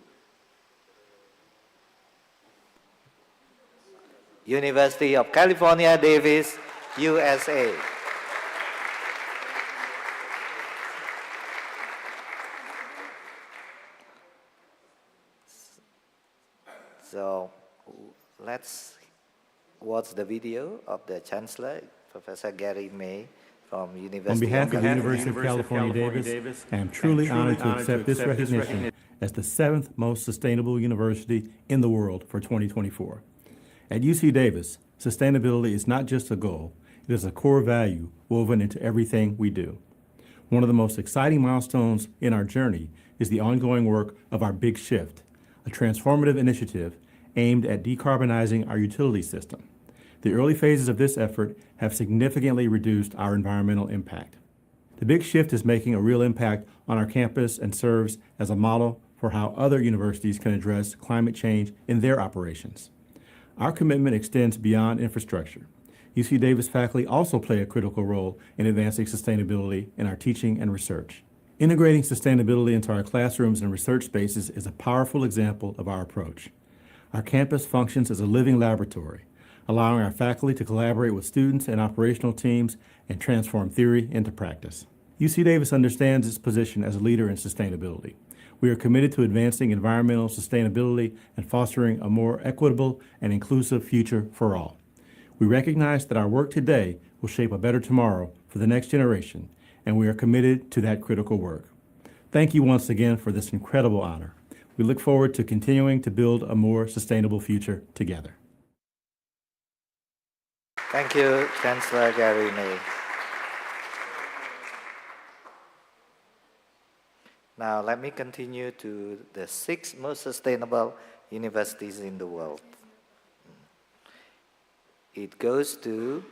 University of California, Davis, USA. So let's watch the video of the Chancellor, Professor Gary May from University On behalf of the California. University of California, Davis, I am truly honored to accept this recognition as the 7th most sustainable university in the world for 2024. At UC Davis, sustainability is not just a goal, it is a core value woven into everything we do. One of the most exciting milestones in our journey is the ongoing work of our Big Shift, a transformative initiative aimed at decarbonizing our utility system. The early phases of this effort have significantly reduced our environmental impact. The Big Shift is making a real impact on our campus and serves as a model for how other universities can address climate change in their operations. Our commitment extends beyond infrastructure. UC Davis faculty also play a critical role in advancing sustainability in our teaching and research. Integrating sustainability into our classrooms and research spaces is a powerful example of our approach. Our campus functions as a living laboratory, allowing our faculty to collaborate with students and operational teams and transform theory into practice. UC Davis understands its position as a leader in sustainability. We are committed to advancing environmental sustainability and fostering a more equitable and inclusive future for all. We recognize that our work today will shape a better tomorrow for the next generation, and we are committed to that critical work. Thank you once again for this incredible honor. We look forward to continuing to build a more sustainable future together. Thank you, Chancellor Gary May. Now let me continue to the 6th most sustainable universities in the world. It goes to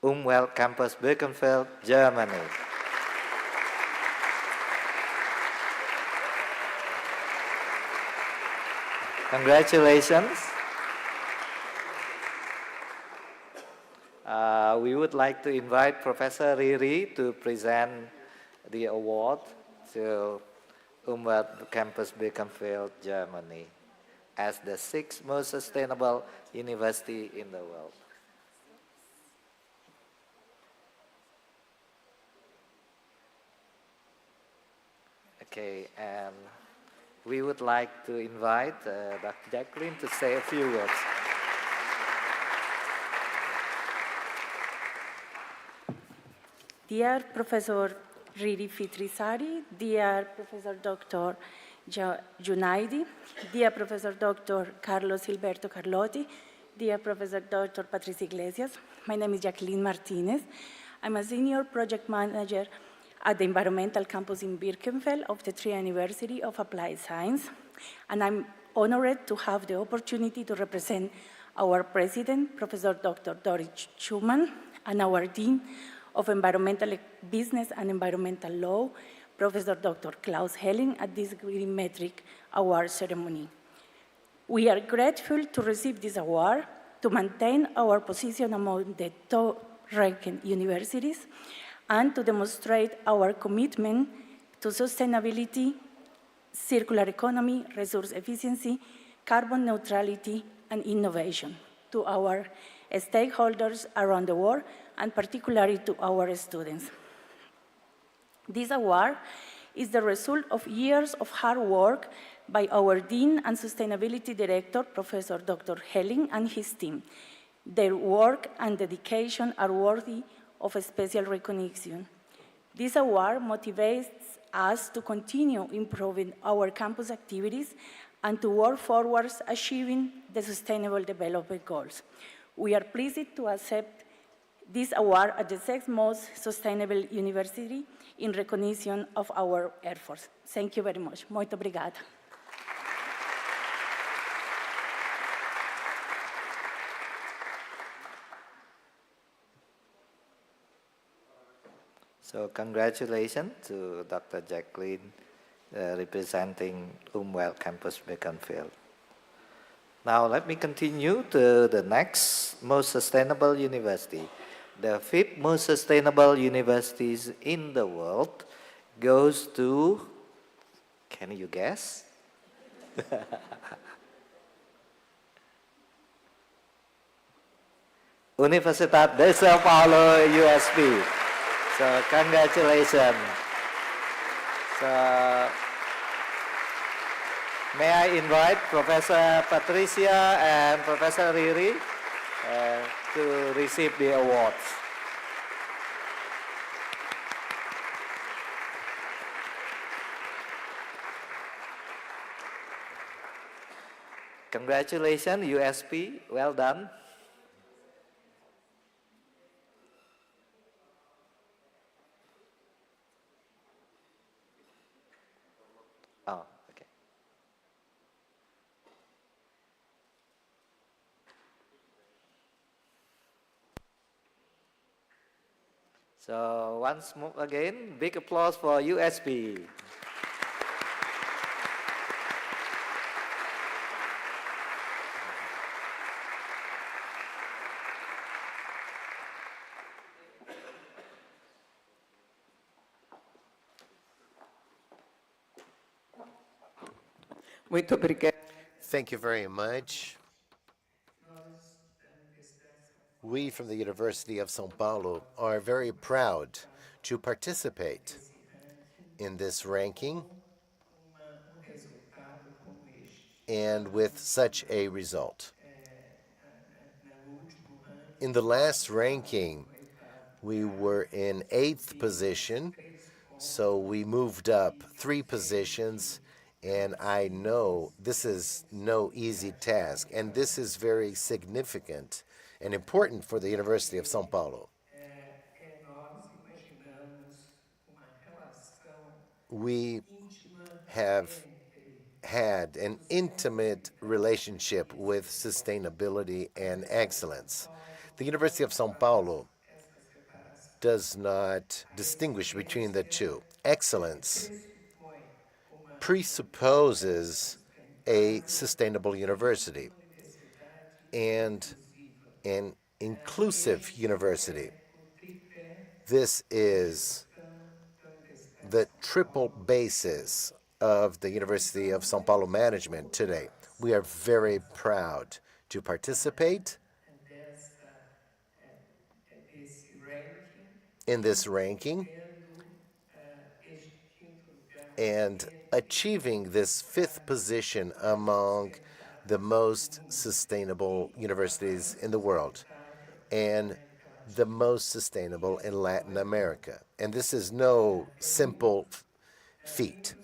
Umwelt Campus Birkenfeld, Germany. Congratulations. We would like to invite Professor Riri to present the award to Umwelt Campus Birkenfeld, Germany, as the 6th most sustainable university in the world. Okay, and we would like to invite Dr. Jacqueline to say a few words. Dear Professor Riri Fitri Sari, dear Professor Dr. Junaidi, dear Professor Dr. Carlos Gilberto Carlotti, dear Professor Dr. Patricia Iglesias, my name is Jacqueline Martinez. I'm a senior project manager at the Environmental Campus in Birkenfeld of the Trier University of Applied Science, and I'm honored to have the opportunity to represent our president, Professor Dr. Doris Schumann, and our dean of Environmental Business and Environmental Law, Professor Dr. Klaus Helling at this GreenMetric Award ceremony. We are grateful to receive this award to maintain our position among the top-ranked universities and to demonstrate our commitment to sustainability, circular economy, resource efficiency, carbon neutrality, and innovation to our stakeholders around the world, and particularly to our students. This award is the result of years of hard work by our Dean and Sustainability Director, Professor Dr. Helling, and his team. Their work and dedication are worthy of a special recognition. This award motivates us to continue improving our campus activities and to work forward achieving the Sustainable Development Goals. We are pleased to accept this award as the sixth most sustainable university in recognition of our efforts. Thank you very much. Muito obrigada. So congratulations to Dr. Jacqueline representing Umwelt Campus Beaconsfield. Now let me continue to the next most sustainable university. The fifth most sustainable universities in the world goes to, can you guess? Universidade de São Paulo, USP. So congratulations. So may I invite Professor Patricia and Professor Riri to receive the awards. Congratulations, USP. Well done. Oh, okay. So once more again, big applause for USP. Muito obrigada. Thank you very much. We from the University of São Paulo are very proud to participate in this ranking and with such a result. In the last ranking, we were in 8th position, so we moved up 3 positions, and I know this is no easy task, and this is very significant and important for the University of São Paulo. We have had an intimate relationship with sustainability and excellence. The University of São Paulo does not distinguish between the two. Excellence presupposes a sustainable university and an inclusive university. This is the triple basis of the University of São Paulo management today. We are very proud to participate in this ranking and achieving this 5th position among the most sustainable universities in the world and the most sustainable in Latin America. And this is no simple feat.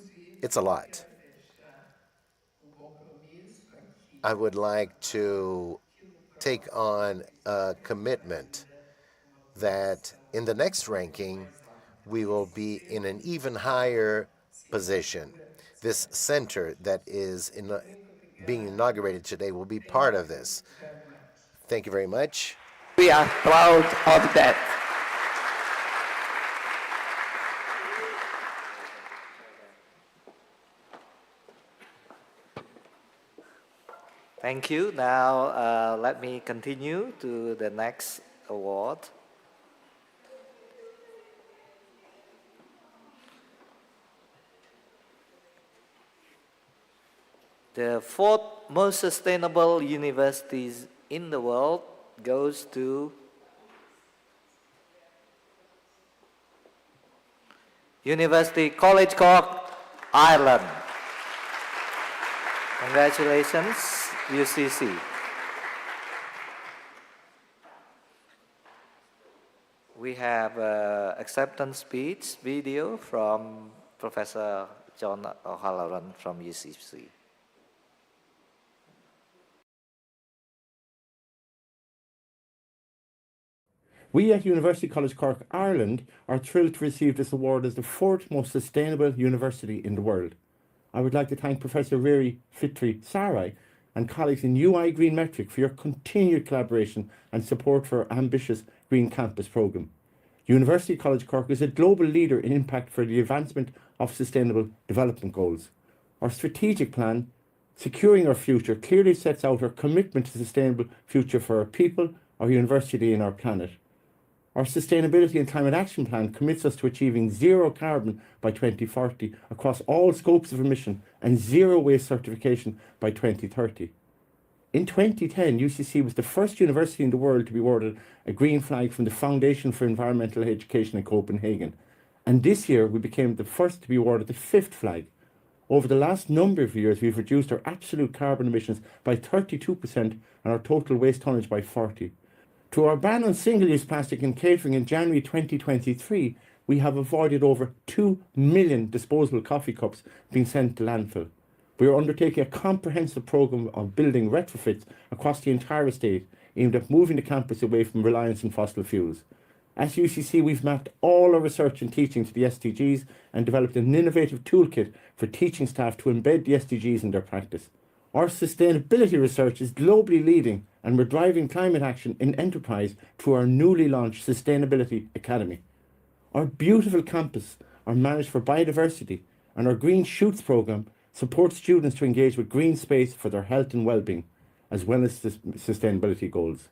It's a lot. I would like to take on a commitment that in the next ranking, we will be in an even higher position. This center that is being inaugurated today will be part of this. Thank you very much. We are proud of that. Thank you. Now let me continue to the next award. The fourth most sustainable universities in the world goes to University College Cork, Ireland. Congratulations, UCC. We have an acceptance speech video from Professor John O'Halloran from UCC. We at University College Cork, Ireland are thrilled to receive this award as the fourth most sustainable university in the world. I would like to thank Professor Riri, Fitri, Sari and colleagues in GreenMetric for your continued collaboration and support for our ambitious Green Campus programme. University College Cork is a global leader in impact for the advancement of sustainable development goals. Our strategic plan, Securing Our Future, clearly sets out our commitment to sustainable future for our people, our university and our planet. Our Sustainability and Climate Action Plan commits us to achieving zero carbon by 2040 across all scopes of emission and zero waste certification by 2030. In 2010, UCC was the first university in the world to be awarded a green flag from the Foundation for Environmental Education in Copenhagen. And this year, we became the first to be awarded the fifth flag. Over the last number of years, we've reduced our absolute carbon emissions by 32% and our total waste tonnage by 40%. Through our ban on single-use plastic in catering in January 2023, we have avoided over 2 million disposable coffee cups being sent to landfill. We are undertaking a comprehensive programme of building retrofits across the entire estate, aimed at moving the campus away from reliance on fossil fuels. At UCC, we've mapped all our research and teaching to the SDGs and developed an innovative toolkit for teaching staff to embed the SDGs in their practice. Our sustainability research is globally leading, and we're driving climate action in enterprise through our newly launched Sustainability Academy. Our beautiful campus are managed for biodiversity, and our Green Shoots programme supports students to engage with green space for their health and well-being, as well as sustainability goals.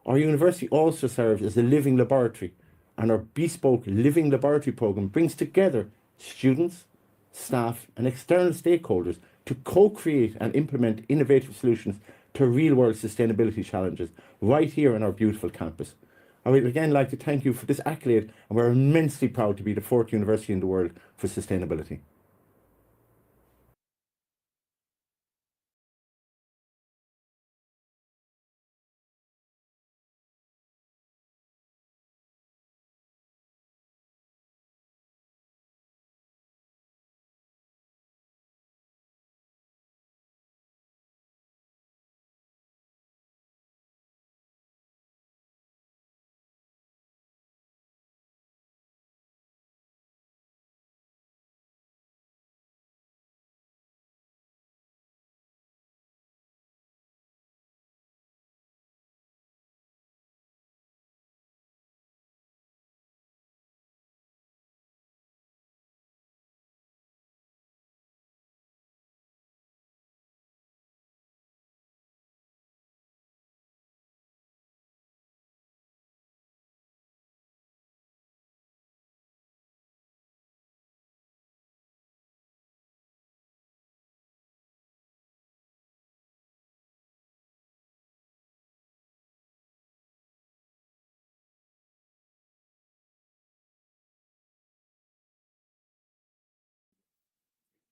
Our university also serves as a living laboratory, and our bespoke living laboratory programme brings together students, staff and external stakeholders to co-create and implement innovative solutions to real-world sustainability challenges right here on our beautiful campus. I would again like to thank you for this accolade, and we're immensely proud to be the fourth university in the world for sustainability.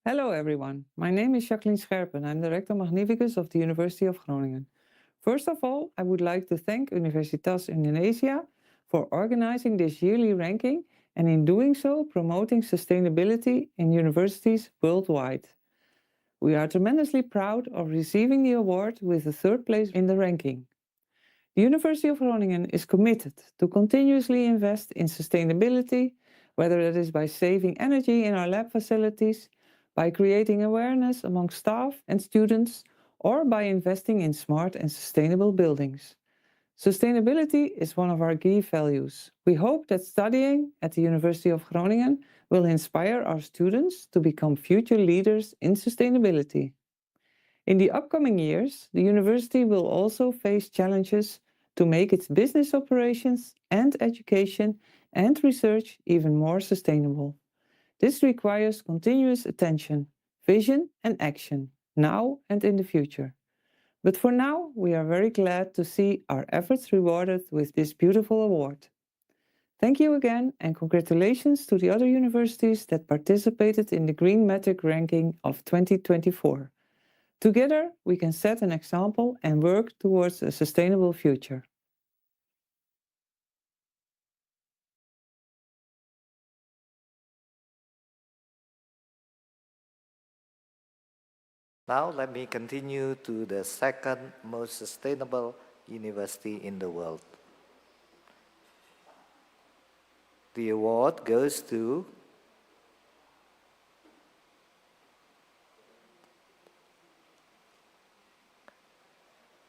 Hello everyone, my name is Jacqueline Scherpen. I'm Director Magnificus of the University of Groningen. First of all, I would like to thank Universitas Indonesia for organizing this yearly ranking and in doing so promoting sustainability in universities worldwide. We are tremendously proud of receiving the award with the third place in the ranking. The University of Groningen is committed to continuously invest in sustainability, whether that is by saving energy in our lab facilities, by creating awareness among staff and students, or by investing in smart and sustainable buildings. Sustainability is one of our key values. We hope that studying at the University of Groningen will inspire our students to become future leaders in sustainability. In the upcoming years, the university will also face challenges to make its business operations and education and research even more sustainable. This requires continuous attention, vision and action, now and in the future. But for now, we are very glad to see our efforts rewarded with this beautiful award. Thank you again and congratulations to the other universities that participated in the GreenMetric ranking of 2024. Together, we can set an example and work towards a sustainable future. Now let me continue to the second most sustainable university in the world. The award goes to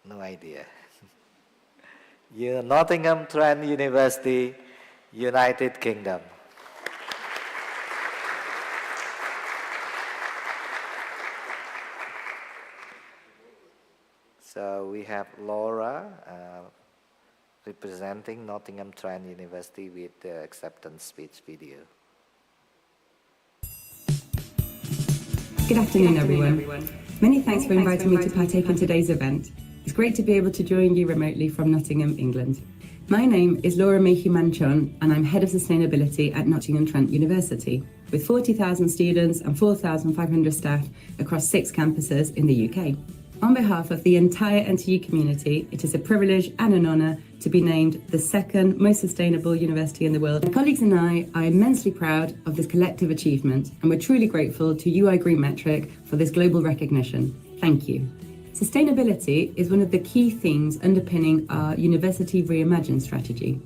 no idea. Nottingham Trent University, United Kingdom. So we have Laura representing Nottingham Trent University with the acceptance speech video. Good afternoon, everyone. Many thanks for inviting me to partake in today's event. It's great to be able to join you remotely from Nottingham, England. My name is Laura Mayhew-Manchon, and I'm Head of Sustainability at Nottingham Trent University, with 40,000 students and 4,500 staff across 6 campuses in the UK. On behalf of the entire NTU community, it is a privilege and an honour to be named the second most sustainable university in the world. My colleagues and I are immensely proud of this collective achievement, and we're truly grateful to UI GreenMetric for this global recognition. Thank you. Sustainability is one of the key themes underpinning our University Reimagine strategy.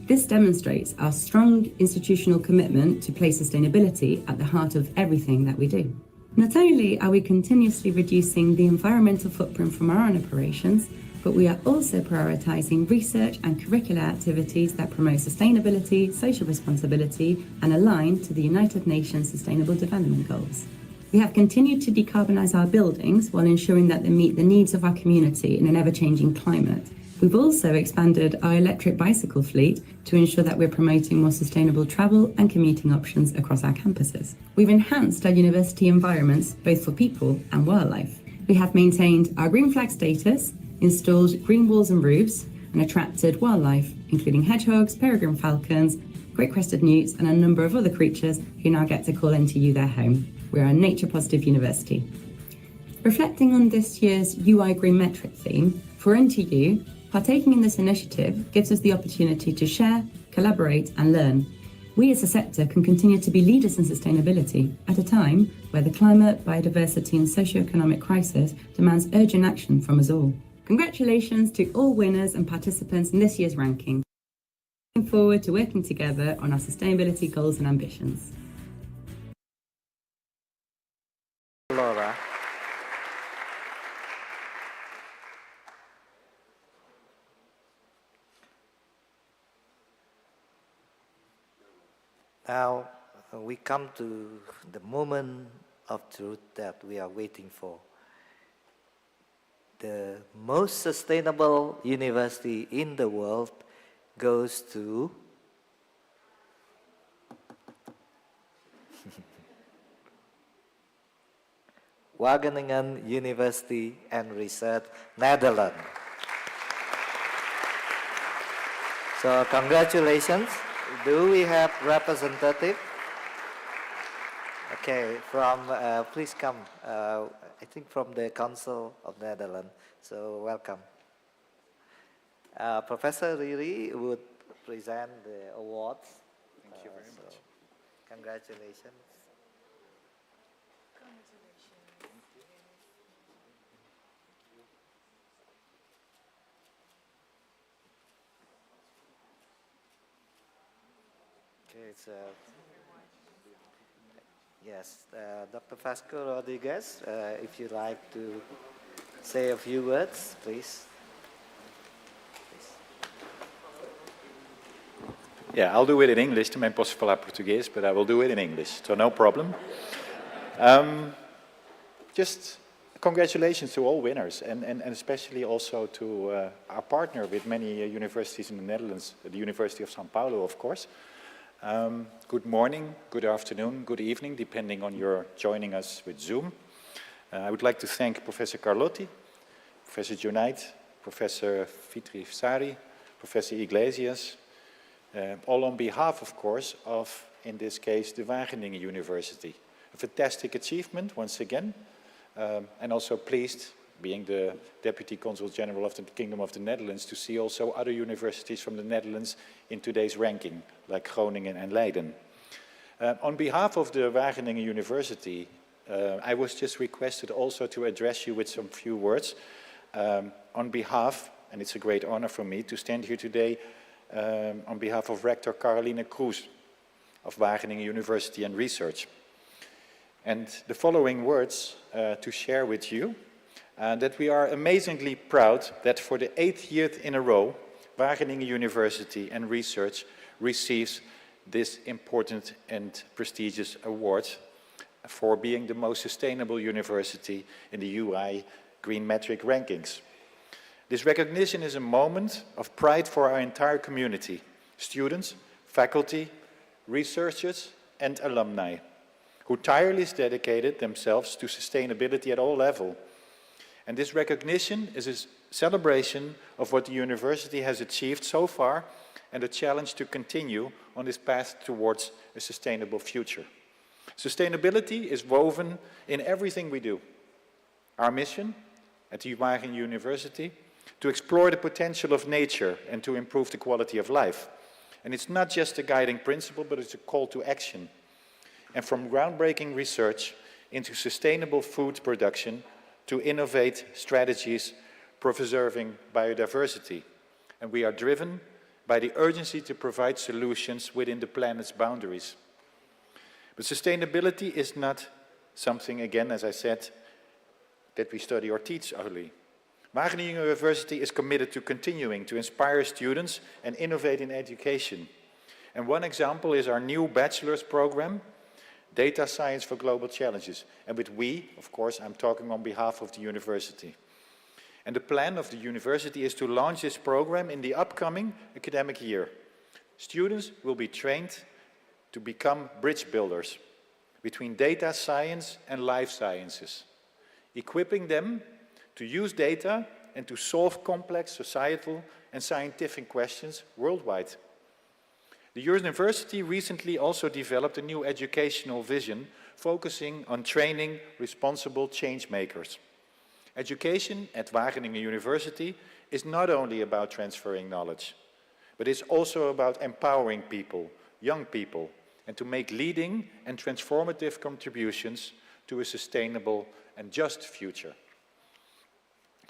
This demonstrates our strong institutional commitment to place sustainability at the heart of everything that we do. Not only are we continuously reducing the environmental footprint from our own operations, but we are also prioritising research and curricular activities that promote sustainability, social responsibility, and align to the United Nations Sustainable Development Goals. We have continued to decarbonise our buildings while ensuring that they meet the needs of our community in an ever-changing climate. We've also expanded our electric bicycle fleet to ensure that we're promoting more sustainable travel and commuting options across our campuses. We've enhanced our university environments, both for people and wildlife. We have maintained our green flag status, installed green walls and roofs, and attracted wildlife, including hedgehogs, peregrine falcons, great crested newts, and a number of other creatures who now get to call NTU their home. We're a nature-positive university. Reflecting on this year's UI GreenMetric theme, for NTU, partaking in this initiative gives us the opportunity to share, collaborate, and learn. We as a sector can continue to be leaders in sustainability at a time where the climate, biodiversity, and socio-economic crisis demands urgent action from us all. Congratulations to all winners and participants in this year's ranking. Looking forward to working together on our sustainability goals and ambitions. Laura. Now we come to the moment of truth that we are waiting for. The most sustainable university in the world goes to Wageningen University and Research, Netherlands. So congratulations. Do we have representative? Okay, from, please come, I think from the Council of Netherlands, so welcome. Professor Riri would present the awards. Thank you very much. Congratulations. Okay, it's yes, Dr. Vasco Rodriguez, if you'd like to say a few words, please. Yeah, I'll do it in English. Também posso falar português, but I will do it in English, so no problem. Just congratulations to all winners, and especially also to our partner with many universities in the Netherlands, the University of São Paulo, of course. Good morning, good afternoon, good evening, depending on your joining us with Zoom. I would like to thank Professor Carlotti, Professor Junaidi, Professor Fitri, Sari, Professor Iglesias, all on behalf, of course, of, in this case, the Wageningen University. A fantastic achievement, once again, and also pleased, being the Deputy Consul General of the Kingdom of the Netherlands, to see also other universities from the Netherlands in today's ranking, like Groningen and Leiden. On behalf of the Wageningen University, I was just requested also to address you with some few words on behalf, and it's a great honor for me to stand here today on behalf of Rector Caroline Cruz of Wageningen University and Research. And the following words to share with you, that we are amazingly proud that for the 8th year in a row, Wageningen University and Research receives this important and prestigious award for being the most sustainable university in the UI GreenMetric rankings. This recognition is a moment of pride for our entire community, students, faculty, researchers, and alumni, who tirelessly dedicated themselves to sustainability at all levels. And this recognition is a celebration of what the university has achieved so far and a challenge to continue on this path towards a sustainable future. Sustainability is woven in everything we do. Our mission at the Wageningen University, to explore the potential of nature and to improve the quality of life. And it's not just a guiding principle, but it's a call to action. And from groundbreaking research into sustainable food production to innovate strategies for preserving biodiversity. And we are driven by the urgency to provide solutions within the planet's boundaries. But sustainability is not something, again, as I said, that we study or teach only. Wageningen University is committed to continuing to inspire students and innovate in education. And one example is our new bachelor's program, Data Science for Global Challenges. And with we, of course, I'm talking on behalf of the university. And the plan of the university is to launch this program in the upcoming academic year. Students will be trained to become bridge builders between data science and life sciences, equipping them to use data and to solve complex societal and scientific questions worldwide. The university recently also developed a new educational vision focusing on training responsible change makers. Education at Wageningen University is not only about transferring knowledge, but it's also about empowering people, young people, and to make leading and transformative contributions to a sustainable and just future.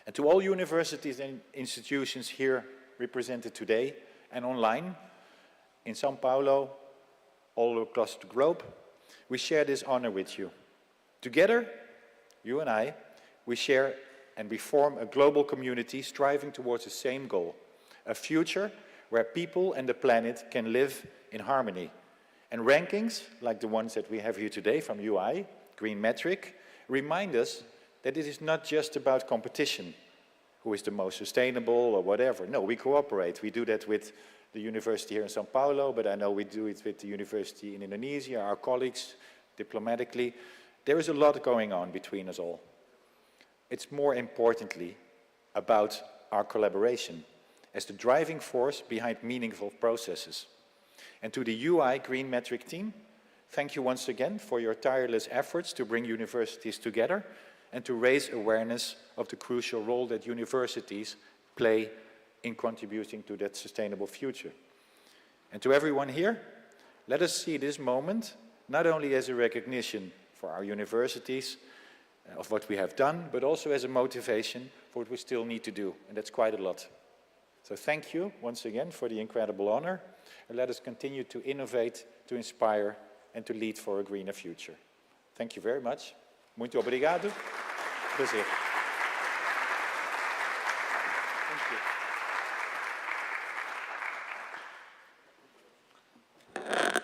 And to all universities and institutions here represented today and online, in São Paulo, all across the globe, we share this honor with you. Together, you and I, we share and we form a global community striving towards the same goal, a future where people and the planet can live in harmony. And rankings, like the ones that we have here today from UI, GreenMetric, remind us that it is not just about competition, who is the most sustainable or whatever. No, we cooperate. We do that with the university here in São Paulo, but I know we do it with the university in Indonesia, our colleagues, diplomatically. There is a lot going on between us all. It's more importantly about our collaboration as the driving force behind meaningful processes. And to the UI GreenMetric team, thank you once again for your tireless efforts to bring universities together and to raise awareness of the crucial role that universities play in contributing to that sustainable future. And to everyone here, let us see this moment not only as a recognition for our universities of what we have done, but also as a motivation for what we still need to do, and that's quite a lot. So thank you once again for the incredible honor, and let us continue to innovate, to inspire, and to lead for a greener future. Thank you very much. Muito obrigado. Prazer.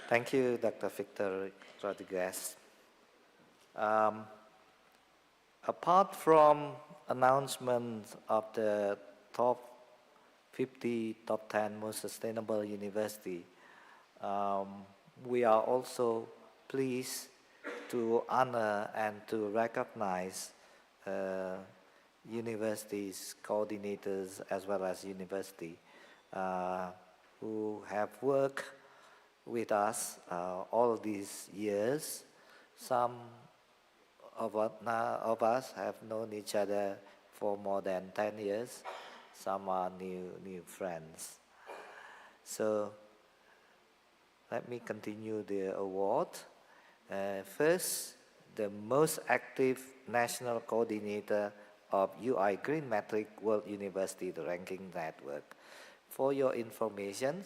Thank you, Dr. Victor Rodriguez. Apart from announcements of the top 50, top 10 most sustainable university, we are also pleased to honor and to recognize universities, coordinators, as well as university who have worked with us all these years. Some of us have known each other for more than 10 years. Some are new friends. So let me continue the award. First, the most active national coordinator of UI GreenMetric World University Ranking Network. For your information,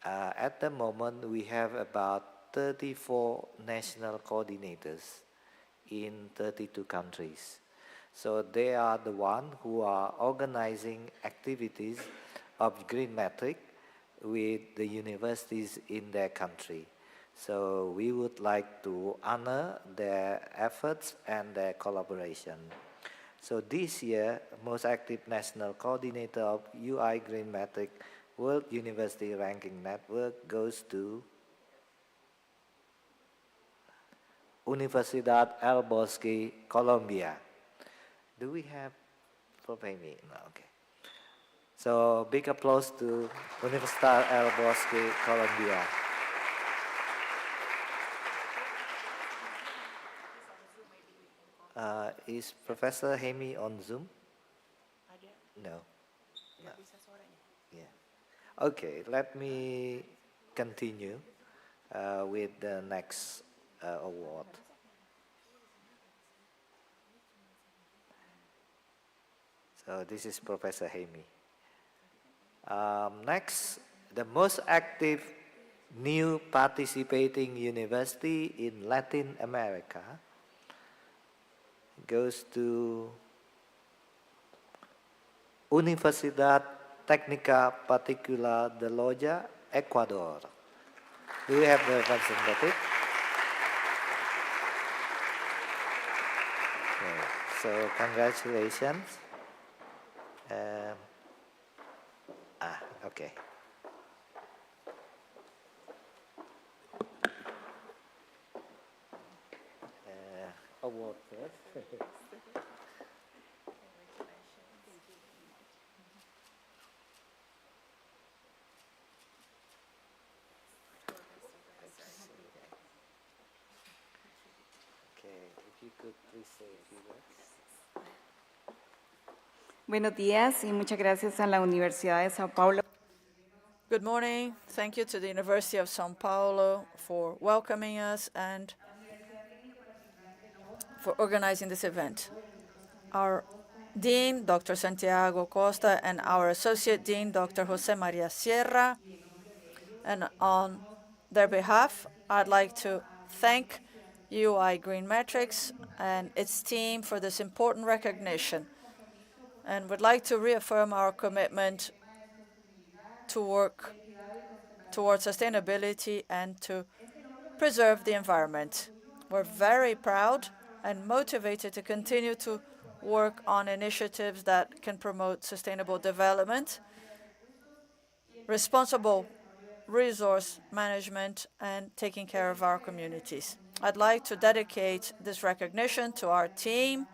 at the moment we have about 34 national coordinators in 32 countries. So they are the ones who are organizing activities of GreenMetric with the universities in their country. So we would like to honor their efforts and their collaboration. So this year, most active national coordinator of UI GreenMetric World University Ranking Network goes to Universidad El Bosque, Colombia. Do we have Prof? No, okay. So big applause to Universidad El Bosque, Colombia. Is Professor Hemi on Zoom? No. No. Yeah. Okay, let me continue with the next award. So this is Professor Hemi. Next, the most active new participating university in Latin America goes to Universidad Técnica Particular de Loja, Ecuador. Do we have the representative? Okay, so congratulations. Okay. Award first. If you could please say a few words. Buenos días y muchas gracias a la Universidad de Sao Paulo. Good morning. Thank you to the University of São Paulo for welcoming us and for organizing this event. Our Dean, Dr. Santiago Costa, and our Associate Dean, Dr. Jose Maria Sierra. And on their behalf, I'd like to thank UI GreenMetrics and its team for this important recognition, and would like to reaffirm our commitment to work towards sustainability and to preserve the environment. We're very proud and motivated to continue to work on initiatives that can promote sustainable development, responsible resource management, and taking care of our communities. I'd like to dedicate this recognition to our team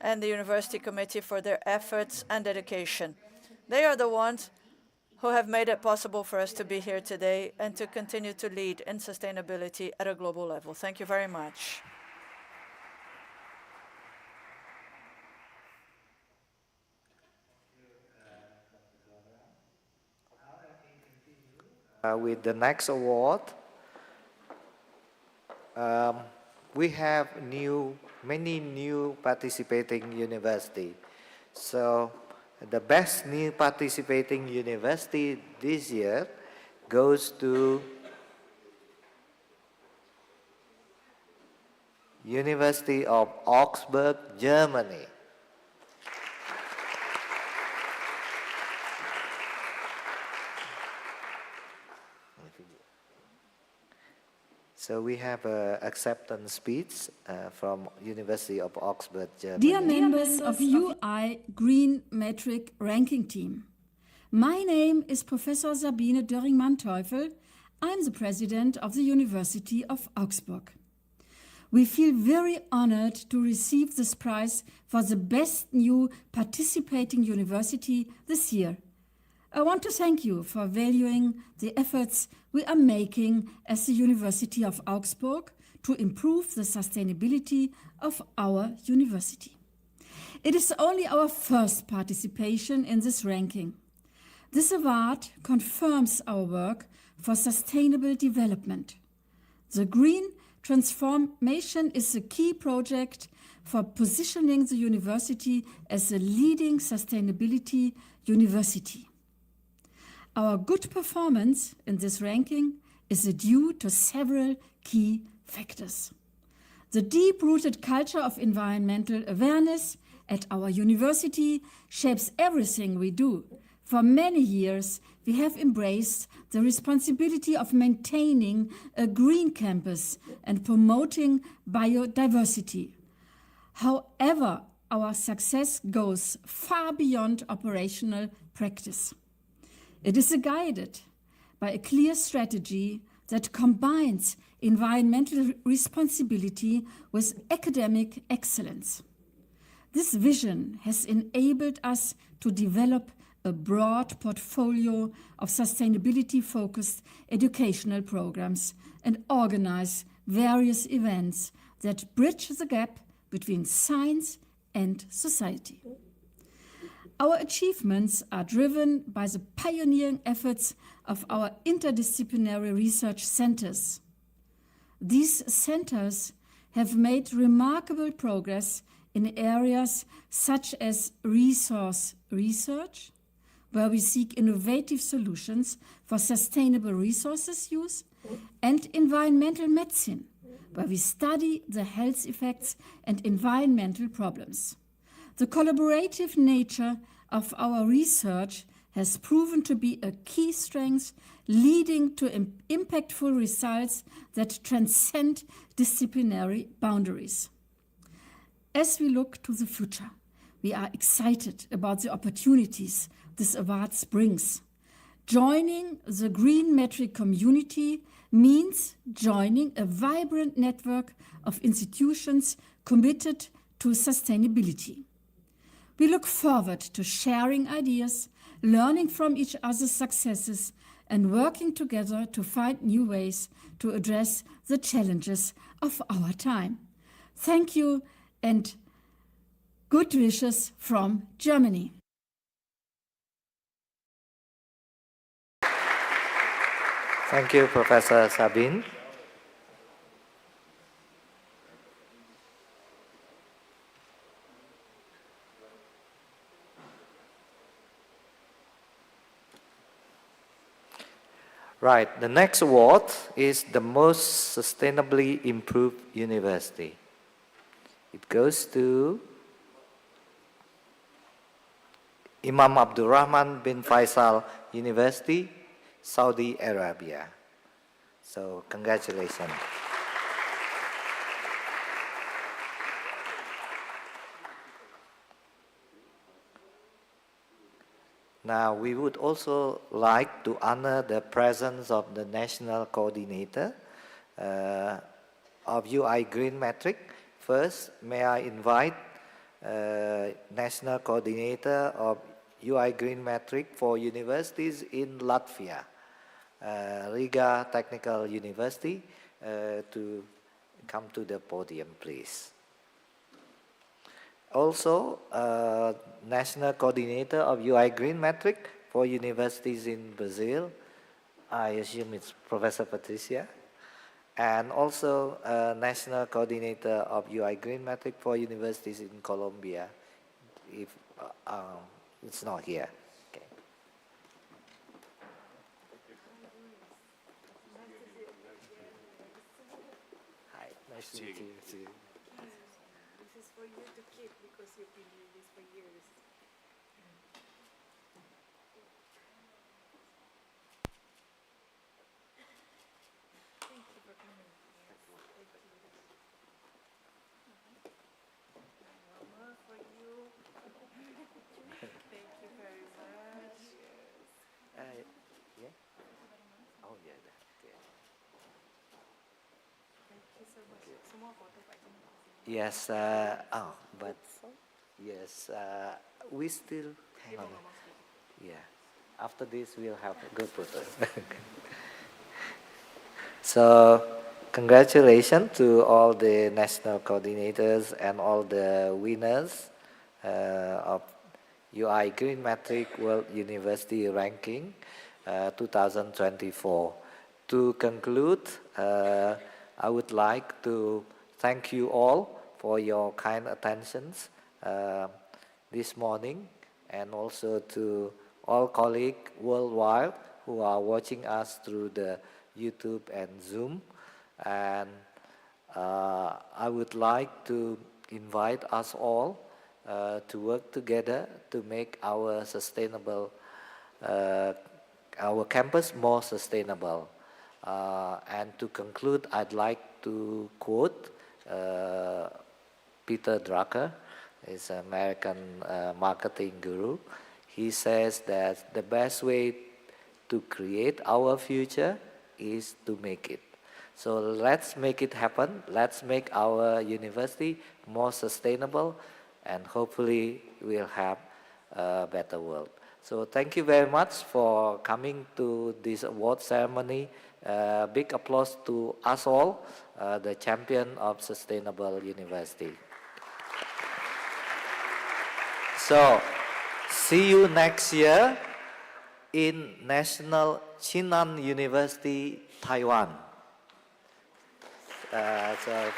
and the University Committee for their efforts and dedication. They are the ones who have made it possible for us to be here today and to continue to lead in sustainability at a global level. Thank you very much. With the next award, we have many new participating universities. So the best new participating university this year goes to University of Augsburg, Germany. So we have an acceptance speech from University of Oxford, Germany. Dear members of UI GreenMetric ranking team, my name is Professor Sabine Döring-Manteuffel. I'm the president of the University of Augsburg. We feel very honored to receive this prize for the best new participating university this year. I want to thank you for valuing the efforts we are making as the University of Augsburg to improve the sustainability of our university. It is only our first participation in this ranking. This award confirms our work for sustainable development. The Green Transformation is a key project for positioning the university as a leading sustainability university. Our good performance in this ranking is due to several key factors. The deep-rooted culture of environmental awareness at our university shapes everything we do. For many years, we have embraced the responsibility of maintaining a green campus and promoting biodiversity. However, our success goes far beyond operational practice. It is guided by a clear strategy that combines environmental responsibility with academic excellence. This vision has enabled us to develop a broad portfolio of sustainability-focused educational programs and organize various events that bridge the gap between science and society. Our achievements are driven by the pioneering efforts of our interdisciplinary research centers. These centers have made remarkable progress in areas such as resource research, where we seek innovative solutions for sustainable resources use, and environmental medicine, where we study the health effects and environmental problems. The collaborative nature of our research has proven to be a key strength, leading to impactful results that transcend disciplinary boundaries. As we look to the future, we are excited about the opportunities this award brings. Joining the GreenMetric community means joining a vibrant network of institutions committed to sustainability. We look forward to sharing ideas, learning from each other's successes, and working together to find new ways to address the challenges of our time. Thank you and good wishes from Germany. Thank you, Professor Sabine. Right, the next award is the most sustainably improved university. It goes to Imam Abdul Rahman bin Faisal University, Saudi Arabia. So, congratulations. Now, we would also like to honor the presence of the National Coordinator of UI GreenMetric. First, may I invite National Coordinator of UI GreenMetric for universities in Latvia, Riga Technical University, to come to the podium, please. Also, National Coordinator of UI GreenMetric for universities in Brazil, I assume it's Professor Patricia, and also National Coordinator of UI GreenMetric for universities in Colombia, if it's not here. Okay. Hi, nice to meet you. This is for you to keep because you've been doing this for years. Thank you for coming. Yes, but yes, we still hang on. Yeah, after this we'll have a good photo. So, congratulations to all the national coordinators and all the winners of UI GreenMetric World University Ranking 2024. To conclude, I would like to thank you all for your kind attentions this morning, and also to all colleagues worldwide who are watching us through the YouTube and Zoom. And I would like to invite us all to work together to make our our campus more sustainable. And to conclude, I'd like to quote Peter Drucker, is an American marketing guru. He says that the best way to create our future is to make it. So let's make it happen. Let's make our university more sustainable, and hopefully we'll have a better world. So thank you very much for coming to this award ceremony. Big applause to us all, the champion of sustainable university. So, see you next year in National Chinan University, Taiwan. So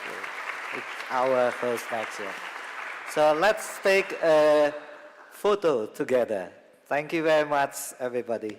it's our first next year. So let's take a photo together. Thank you very much, everybody.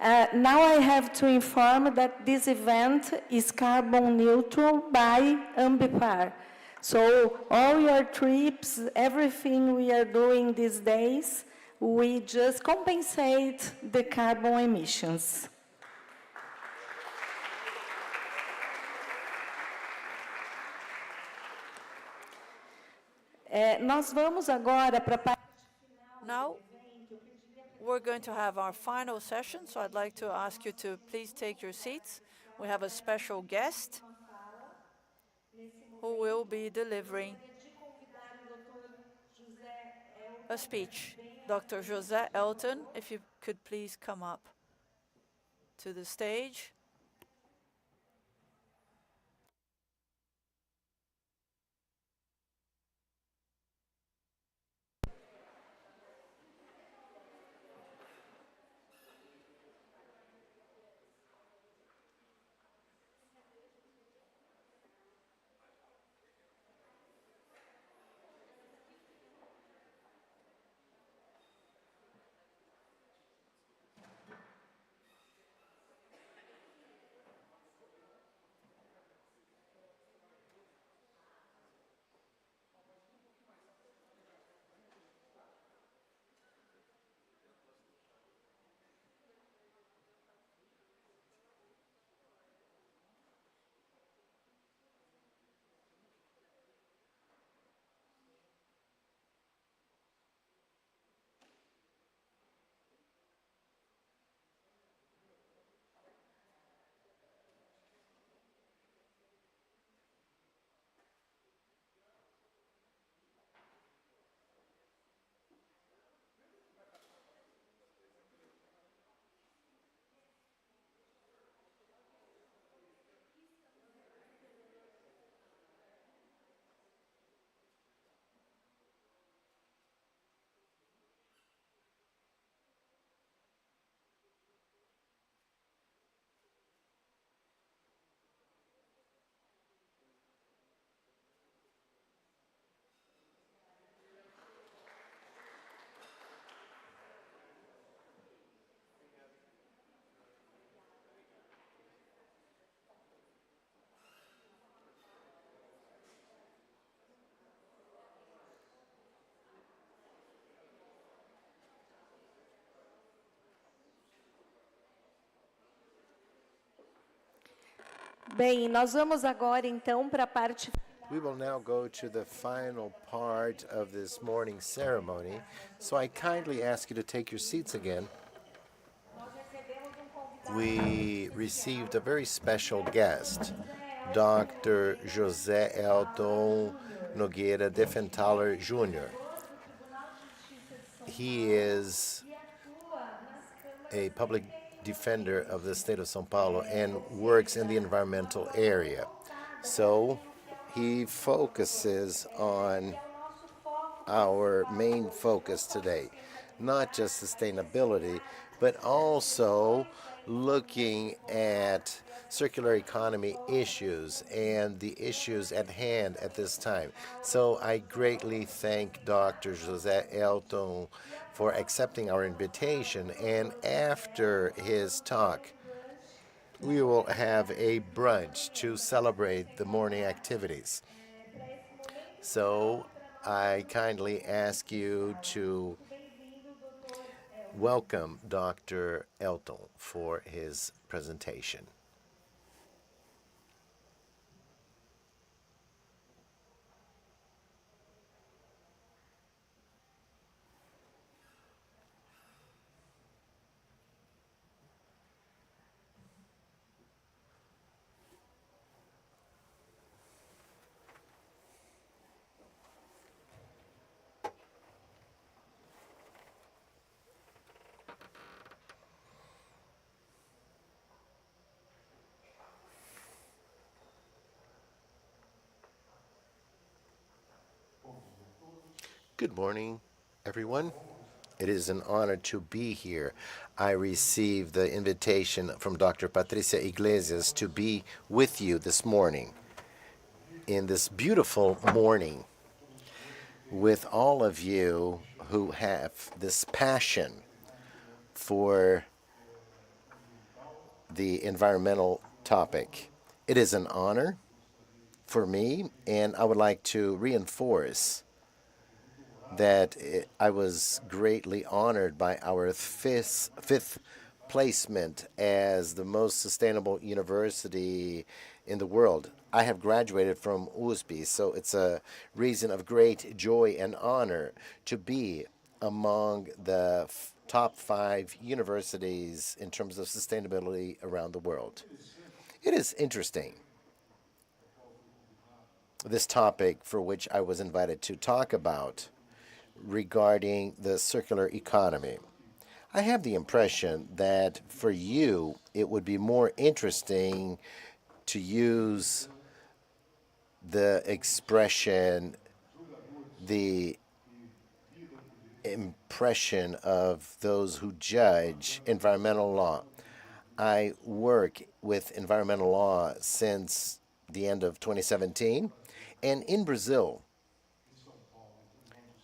Now I have to inform that this event is carbon neutral by Ambipar. So all your trips, everything we are doing these days, we just compensate the carbon emissions. Nós vamos agora para a parte final. Now, we're going to have our final session, so I'd like to ask you to please take your seats. We have a special guest who will be delivering a speech. Dr. José Elton, if you could please come up to the stage. Bem, nós vamos agora então para a parte. We will now go to the final part of this morning ceremony. So I kindly ask you to take your seats again. We received a very special guest, Dr. José Elton Nogueira Defentaler Jr. He is a public defender of the state of São Paulo and works in the environmental area. So he focuses on our main focus today, not just sustainability, but also looking at circular economy issues and the issues at hand at this time. So I greatly thank Dr. José Elton for accepting our invitation, and after his talk, we will have a brunch to celebrate the morning activities. So I kindly ask you to welcome Dr. Elton for his presentation. Good morning, everyone. It is an honor to be here. I received the invitation from Dr. Patricia Iglesias to be with you this morning, in this beautiful morning, with all of you who have this passion for the environmental topic. It is an honor for me, and I would like to reinforce that I was greatly honored by our fifth placement as the most sustainable university in the world. I have graduated from USP, so it's a reason of great joy and honor to be among the top 5 universities in terms of sustainability around the world. It is interesting, this topic for which I was invited to talk about regarding the circular economy. I have the impression that for you, it would be more interesting to use the expression, the impression of those who judge environmental law. I work with environmental law since the end of 2017, and in Brazil,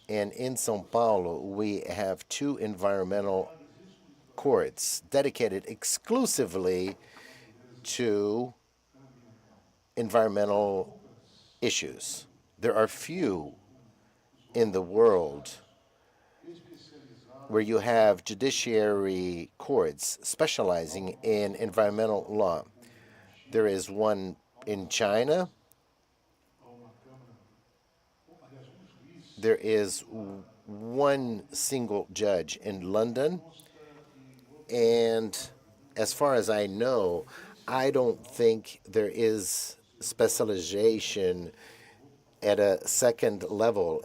and in São Paulo, we have 2 environmental courts dedicated exclusively to environmental issues. There are few in the world where you have judiciary courts specializing in environmental law. There is one in China. There is one single judge in London, and as far as I know, I don't think there is specialization at a second level.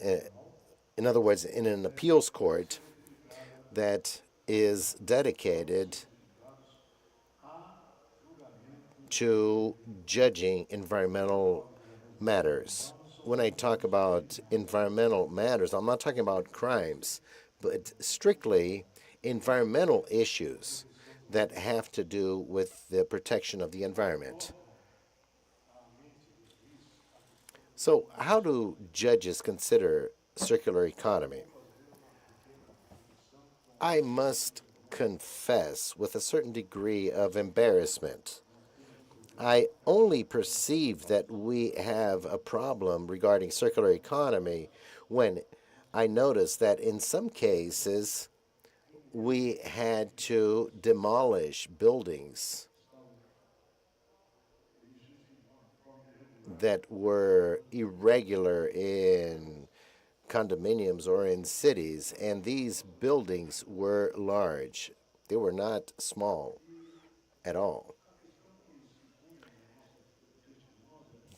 In other words, in an appeals court that is dedicated to judging environmental matters. When I talk about environmental matters, I'm not talking about crimes, but strictly environmental issues that have to do with the protection of the environment. So how do judges consider circular economy? I must confess with a certain degree of embarrassment. I only perceive that we have a problem regarding circular economy when I notice that in some cases we had to demolish buildings that were irregular in condominiums or in cities, and these buildings were large. They were not small at all.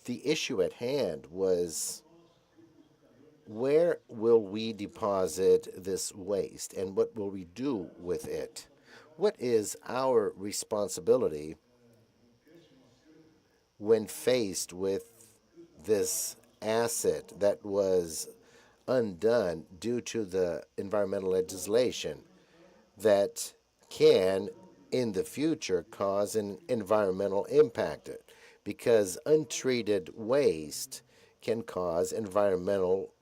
The issue at hand was, where will we deposit this waste and what will we do with it? What is our responsibility when faced with this asset that was undone due to the environmental legislation that can, in the future, cause an environmental impact? Because untreated waste can cause environmental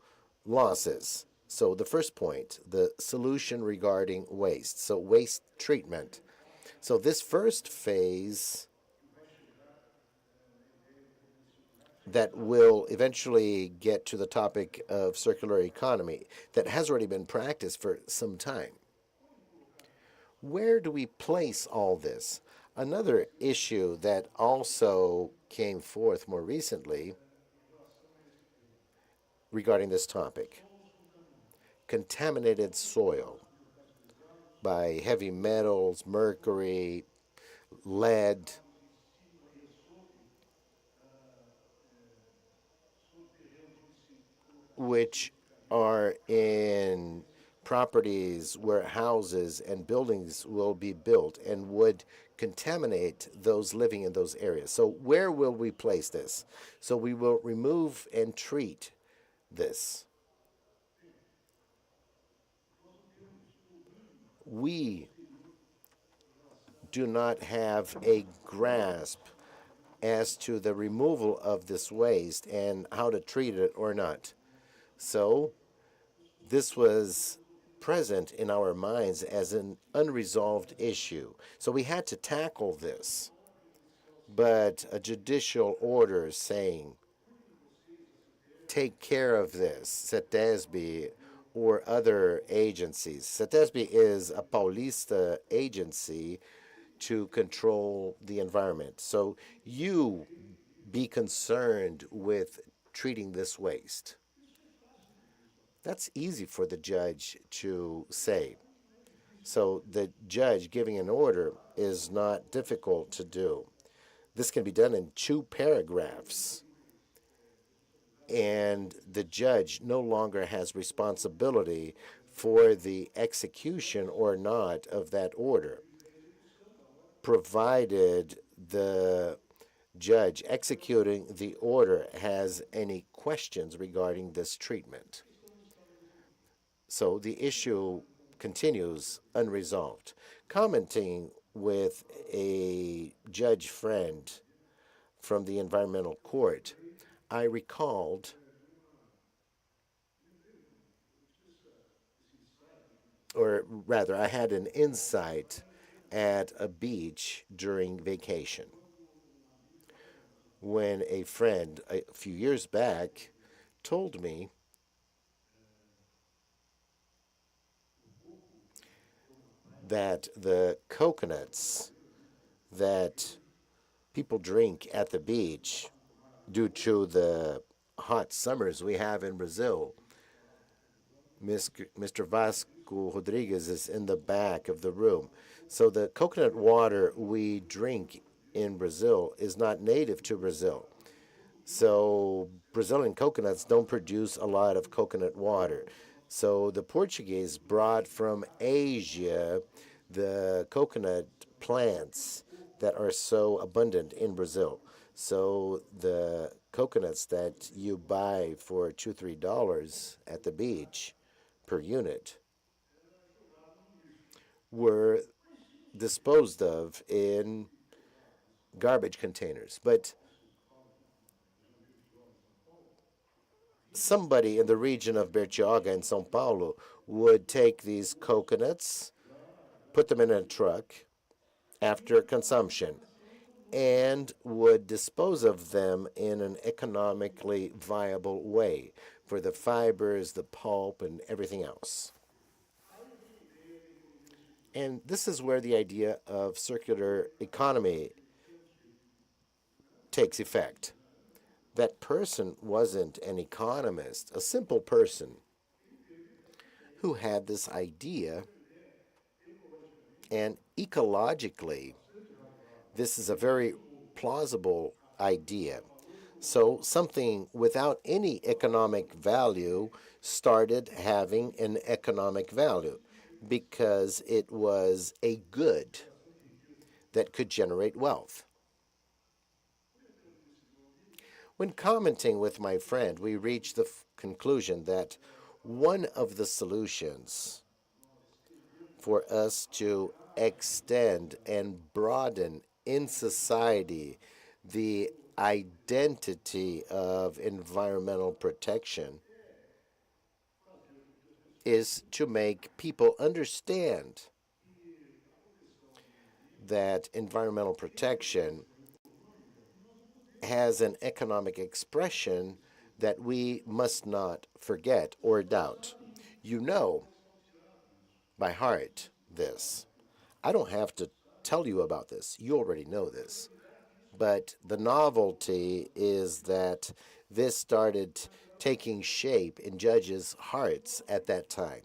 losses. So the first point, the solution regarding waste. So waste treatment. So this first phase that will eventually get to the topic of circular economy that has already been practiced for some time. Where do we place all this? Another issue that also came forth more recently regarding this topic, contaminated soil by heavy metals, mercury, lead, which are in properties where houses and buildings will be built and would contaminate those living in those areas. So where will we place this? So we will remove and treat this. We do not have a grasp as to the removal of this waste and how to treat it or not. So this was present in our minds as an unresolved issue. So we had to tackle this. But a judicial order saying, take care of this, CETESB or other agencies. CETESB is a Paulista agency to control the environment. So you be concerned with treating this waste. That's easy for the judge to say. So the judge giving an order is not difficult to do. This can be done in 2 paragraphs. And the judge no longer has responsibility for the execution or not of that order, provided the judge executing the order has any questions regarding this treatment. So the issue continues unresolved. Commenting with a judge friend from the environmental court, I recalled or rather, I had an insight at a beach during vacation when a friend a few years back told me that the coconuts that people drink at the beach due to the hot summers we have in Brazil. Mr. Vasco Rodriguez is in the back of the room. So the coconut water we drink in Brazil is not native to Brazil. So Brazilian coconuts don't produce a lot of coconut water. So the Portuguese brought from Asia the coconut plants that are so abundant in Brazil. So the coconuts that you buy for $2, $3 at the beach per unit were disposed of in garbage containers. But somebody in the region of Bertioga in São Paulo would take these coconuts, put them in a truck after consumption, and would dispose of them in an economically viable way for the fibers, the pulp, and everything else. And this is where the idea of circular economy takes effect. That person wasn't an economist, a simple person who had this idea, and ecologically, this is a very plausible idea. So something without any economic value started having an economic value because it was a good that could generate wealth. When commenting with my friend, we reached the conclusion that one of the solutions for us to extend and broaden in society the identity of environmental protection is to make people understand that environmental protection has an economic expression that we must not forget or doubt. You know by heart this. I don't have to tell you about this. You already know this. But the novelty is that this started taking shape in judges' hearts at that time.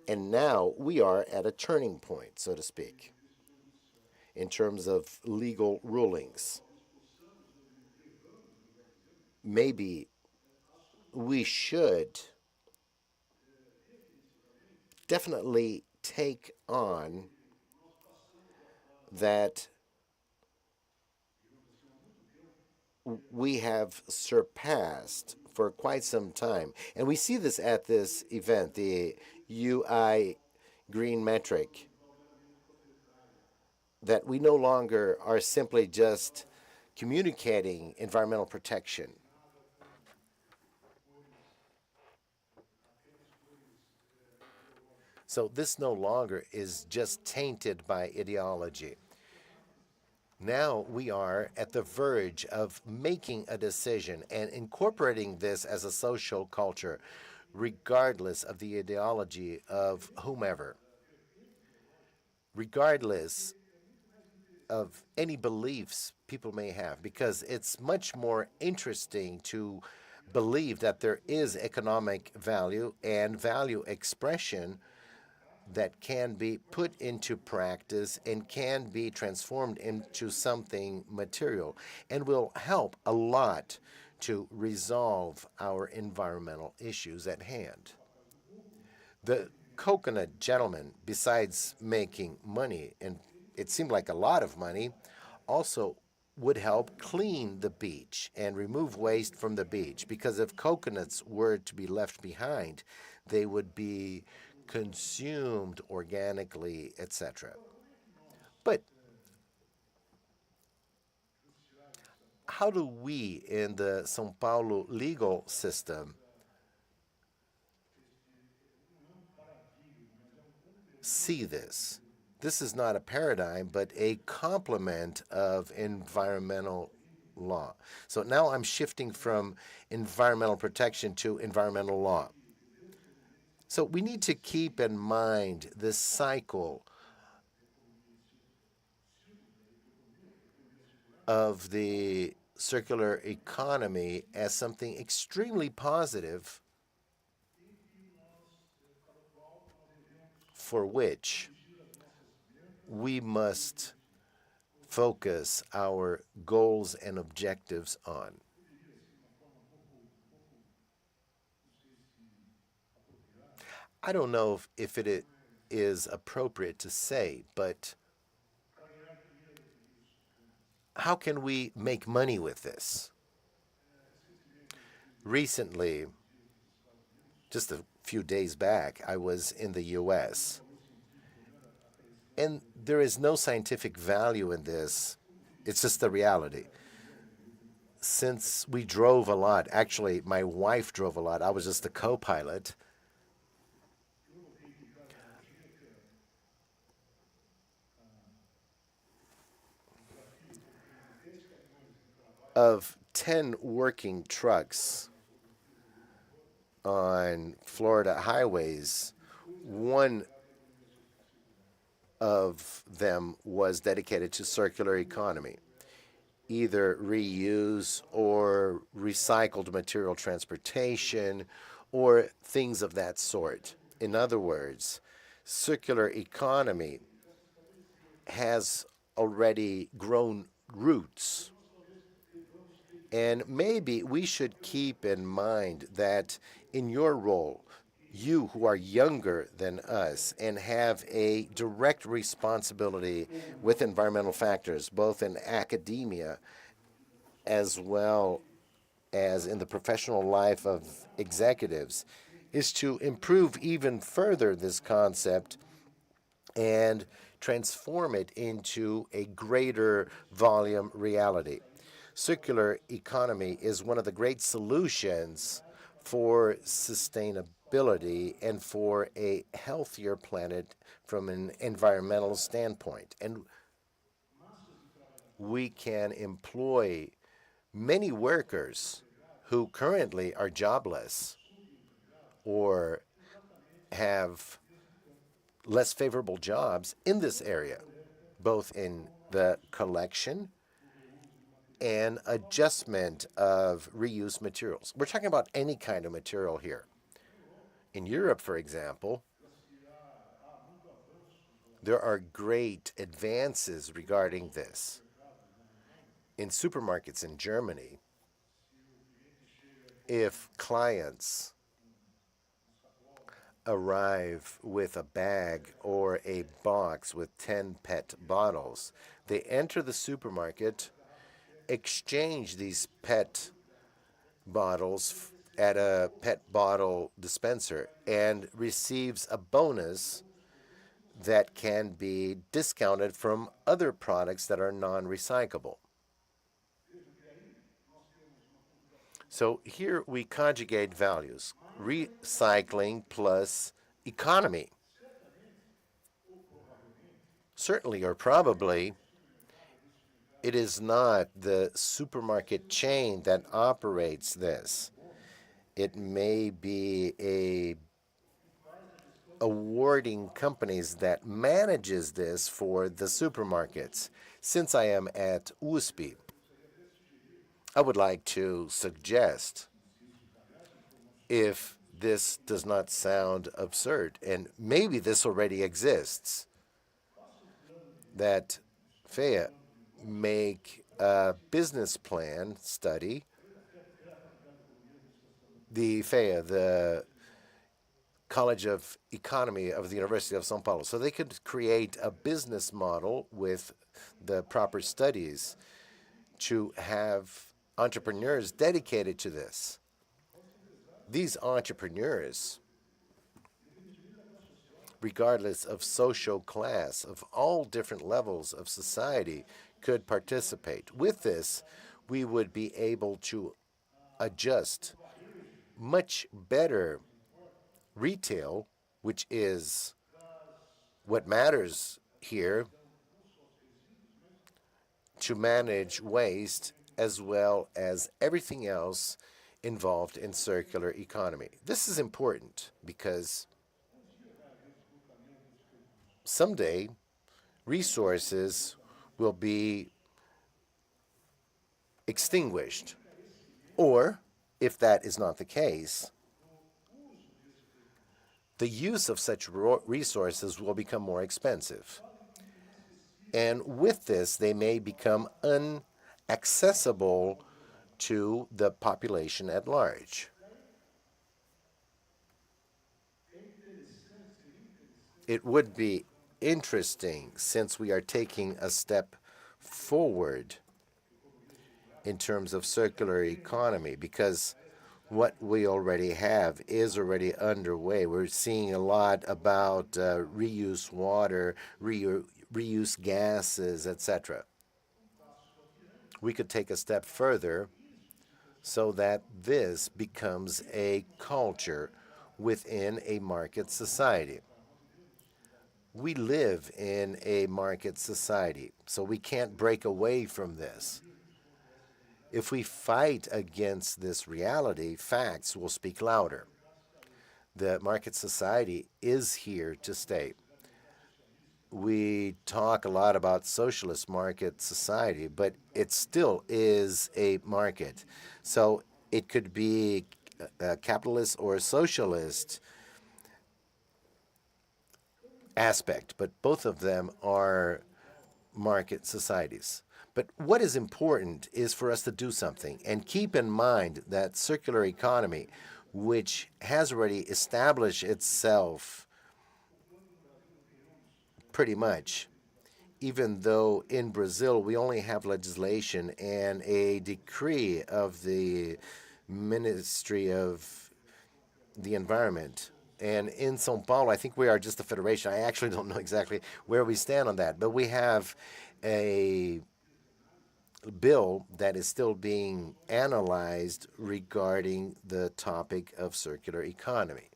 And now we are at a turning point, so to speak, in terms of legal rulings. Maybe we should definitely take on that we have surpassed for quite some time. And we see this at this event, the UI GreenMetric, that we no longer are simply just communicating environmental protection. So this no longer is just tainted by ideology. Now we are at the verge of making a decision and incorporating this as a social culture, regardless of the ideology of whomever, regardless of any beliefs people may have, because it's much more interesting to believe that there is economic value and value expression that can be put into practice and can be transformed into something material and will help a lot to resolve our environmental issues at hand. The coconut gentleman, besides making money, and it seemed like a lot of money, also would help clean the beach and remove waste from the beach, because if coconuts were to be left behind, they would be consumed organically, etc. But how do we in the São Paulo legal system see this? This is not a paradigm, but a complement of environmental law. So now I'm shifting from environmental protection to environmental law. So we need to keep in mind this cycle of the circular economy as something extremely positive for which we must focus our goals and objectives on. I don't know if it is appropriate to say, but how can we make money with this? Recently, just a few days back, I was in the US, and there is no scientific value in this. It's just the reality. Since we drove a lot, actually, my wife drove a lot. I was just the co-pilot. Of 10 working trucks on Florida highways, one of them was dedicated to circular economy, either reuse or recycled material transportation or things of that sort. In other words, circular economy has already grown roots. And maybe we should keep in mind that in your role, you who are younger than us and have a direct responsibility with environmental factors, both in academia as well as in the professional life of executives, is to improve even further this concept and transform it into a greater volume reality. Circular economy is one of the great solutions for sustainability and for a healthier planet from an environmental standpoint. And we can employ many workers who currently are jobless or have less favorable jobs in this area, both in the collection and adjustment of reused materials. We're talking about any kind of material here. In Europe, for example, there are great advances regarding this. In supermarkets in Germany, if clients arrive with a bag or a box with 10 PET bottles, they enter the supermarket, exchange these PET bottles at a PET bottle dispenser and receives a bonus that can be discounted from other products that are non-recyclable. So here we conjugate values, recycling plus economy. Certainly or probably, it is not the supermarket chain that operates this. It may be a awarding companies that manages this for the supermarkets. Since I am at USP, I would like to suggest, if this does not sound absurd, and maybe this already exists, that FEA make a business plan study. The FEA, the College of Economy of the University of São Paulo. So they could create a business model with the proper studies to have entrepreneurs dedicated to this. These entrepreneurs, regardless of social class, of all different levels of society, could participate. With this, we would be able to adjust much better retail, which is what matters here, to manage waste as well as everything else involved in circular economy. This is important because someday resources will be extinguished, or if that is not the case, the use of such resources will become more expensive. And with this, they may become inaccessible to the population at large. It would be interesting, since we are taking a step forward in terms of circular economy, because what we already have is already underway. We're seeing a lot about reuse water, reuse gases, etc. We could take a step further so that this becomes a culture within a market society. We live in a market society, so we can't break away from this. If we fight against this reality, facts will speak louder. The market society is here to stay. We talk a lot about socialist market society, but it still is a market. So it could be a capitalist or a socialist aspect, but both of them are market societies. But what is important is for us to do something and keep in mind that circular economy, which has already established itself pretty much, even though in Brazil we only have legislation and a decree of the Ministry of the Environment. And in São Paulo, I think we are just a federation. I actually don't know exactly where we stand on that, but we have a bill that is still being analyzed regarding the topic of circular economy.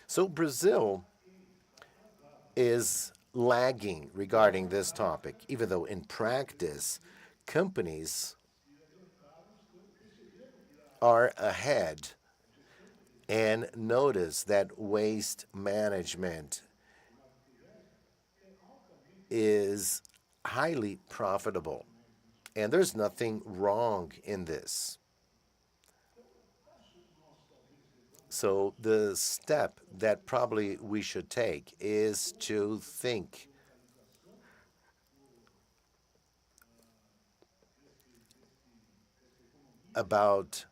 So Brazil is lagging regarding this topic, even though in practice, companies are ahead and notice that waste management is highly profitable. And there's nothing wrong in this. So the step that probably we should take is to think about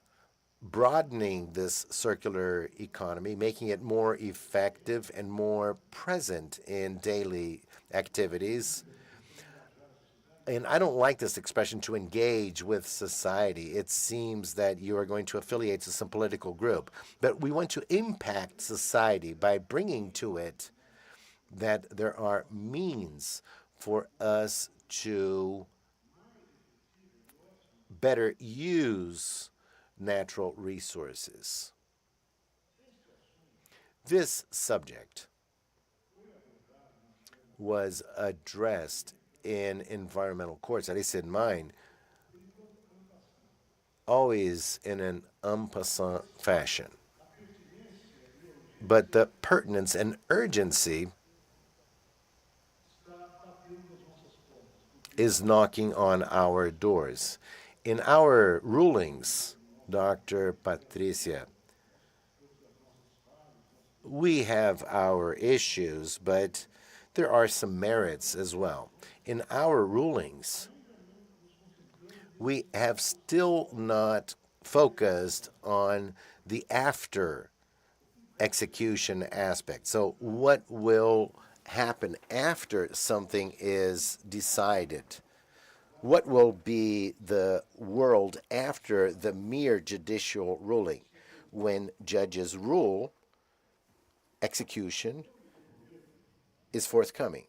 broadening this circular economy, making it more effective and more present in daily activities. And I don't like this expression, to engage with society. It seems that you are going to affiliate to some political group. But we want to impact society by bringing to it that there are means for us to better use natural resources. This subject was addressed in environmental courts, at least in mine, always in an en passant fashion. But the pertinence and urgency is knocking on our doors. In our rulings, Dr. Patricia, we have our issues, but there are some merits as well. In our rulings, we have still not focused on the after execution aspect. So what will happen after something is decided? What will be the world after the mere judicial ruling? When judges rule, execution is forthcoming.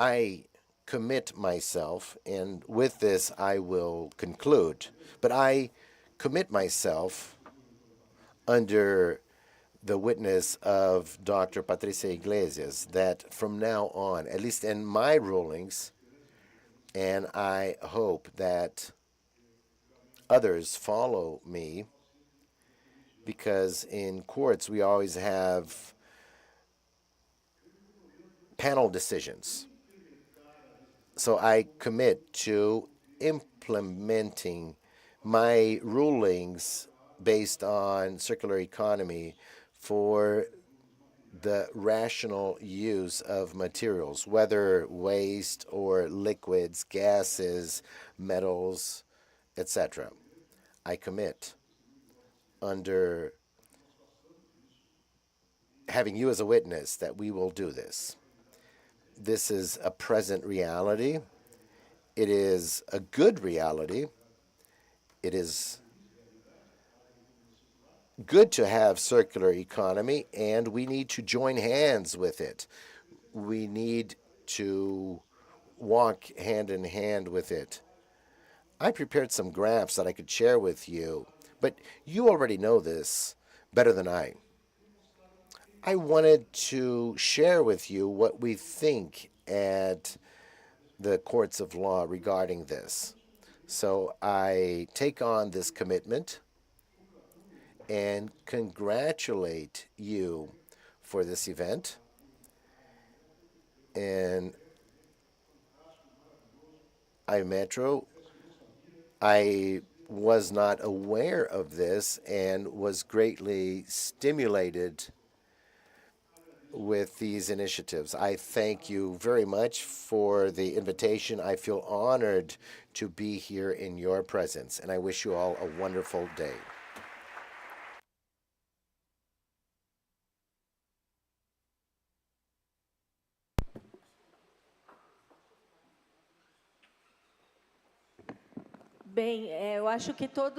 I commit myself, and with this I will conclude, but I commit myself under the witness of Dr. Patricia Iglesias that from now on, at least in my rulings, and I hope that others follow me, because in courts we always have panel decisions. So I commit to implementing my rulings based on circular economy for the rational use of materials, whether waste or liquids, gases, metals, etc. I commit under having you as a witness that we will do this. This is a present reality. It is a good reality. It is good to have circular economy, and we need to join hands with it. We need to walk hand in hand with it. I prepared some graphs that I could share with you, but you already know this better than I. I wanted to share with you what we think at the courts of law regarding this. So I take on this commitment and congratulate you for this event. And Metro, I was not aware of this and was greatly stimulated with these initiatives. I thank you very much for the invitation. I feel honored to be here in your presence, and I wish you all a wonderful day. Bem, eu acho que todos.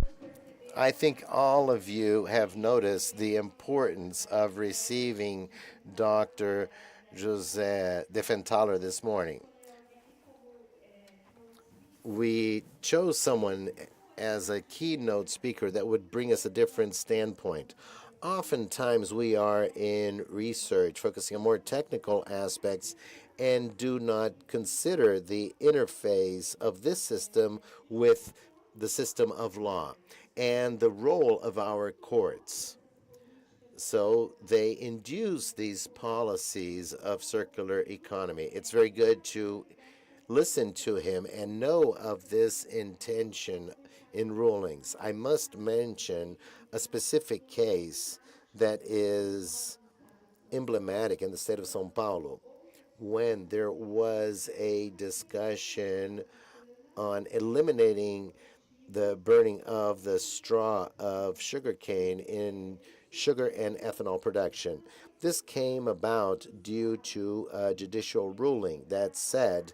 I think all of you have noticed the importance of receiving Dr. José de Fentaler this morning. We chose someone as a keynote speaker that would bring us a different standpoint. Oftentimes we are in research focusing on more technical aspects and do not consider the interface of this system with the system of law and the role of our courts. So they induce these policies of circular economy. It's very good to listen to him and know of this intention in rulings. I must mention a specific case that is emblematic in the state of São Paulo, when there was a discussion on eliminating the burning of the straw of sugarcane in sugar and ethanol production. This came about due to a judicial ruling that said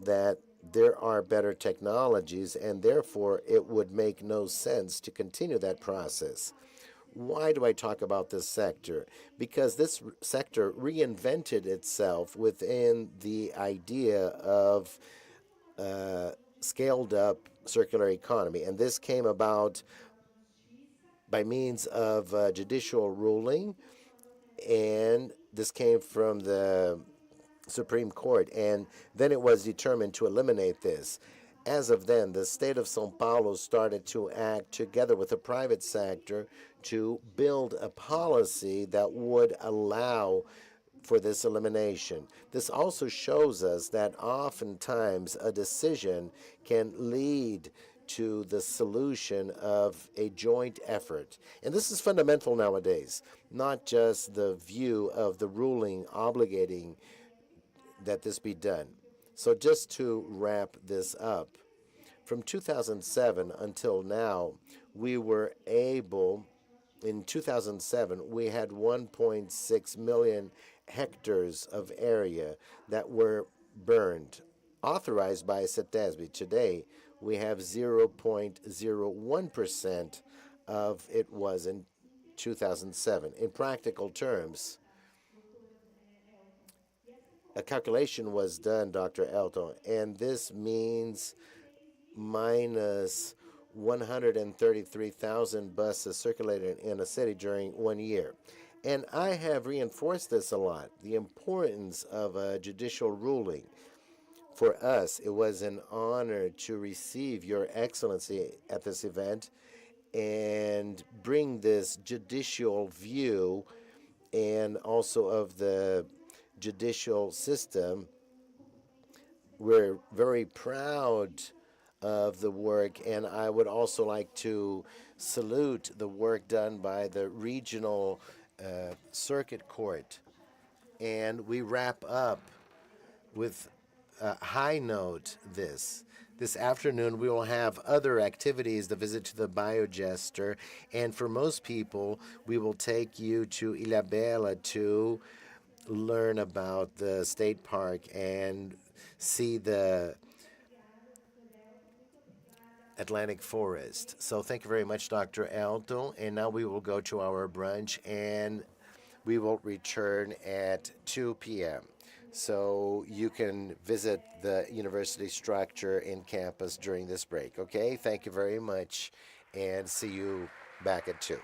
that there are better technologies and therefore it would make no sense to continue that process. Why do I talk about this sector? Because this sector reinvented itself within the idea of scaled up circular economy. And this came about by means of judicial ruling. And this came from the Supreme Court, and then it was determined to eliminate this. As of then, the state of São Paulo started to act together with the private sector to build a policy that would allow for this elimination. This also shows us that oftentimes a decision can lead to the solution of a joint effort. And this is fundamental nowadays, not just the view of the ruling obligating that this be done. So just to wrap this up, from 2007 until now, we were able, in 2007, we had 1.6 million hectares of area that were burned, authorized by CETESB. Today, we have 0.01% of it was in 2007. In practical terms, a calculation was done, Dr. Elton, and this means minus 133,000 buses circulated in a city during 1 year. And I have reinforced this a lot, the importance of a judicial ruling. For us, it was an honor to receive Your Excellency at this event and bring this judicial view and also of the judicial system. We're very proud of the work, and I would also like to salute the work done by the regional circuit court. And we wrap up with a high note this. This afternoon, we will have other activities, the visit to the Biogester, and for most people, we will take you to Ilhabela to learn about the state park and see the Atlantic forest. So thank you very much, Dr. Alto. And now we will go to our brunch, and we will return at 2 p.m. So you can visit the university structure in campus during this break, okay? Thank you very much, and see you back at 2.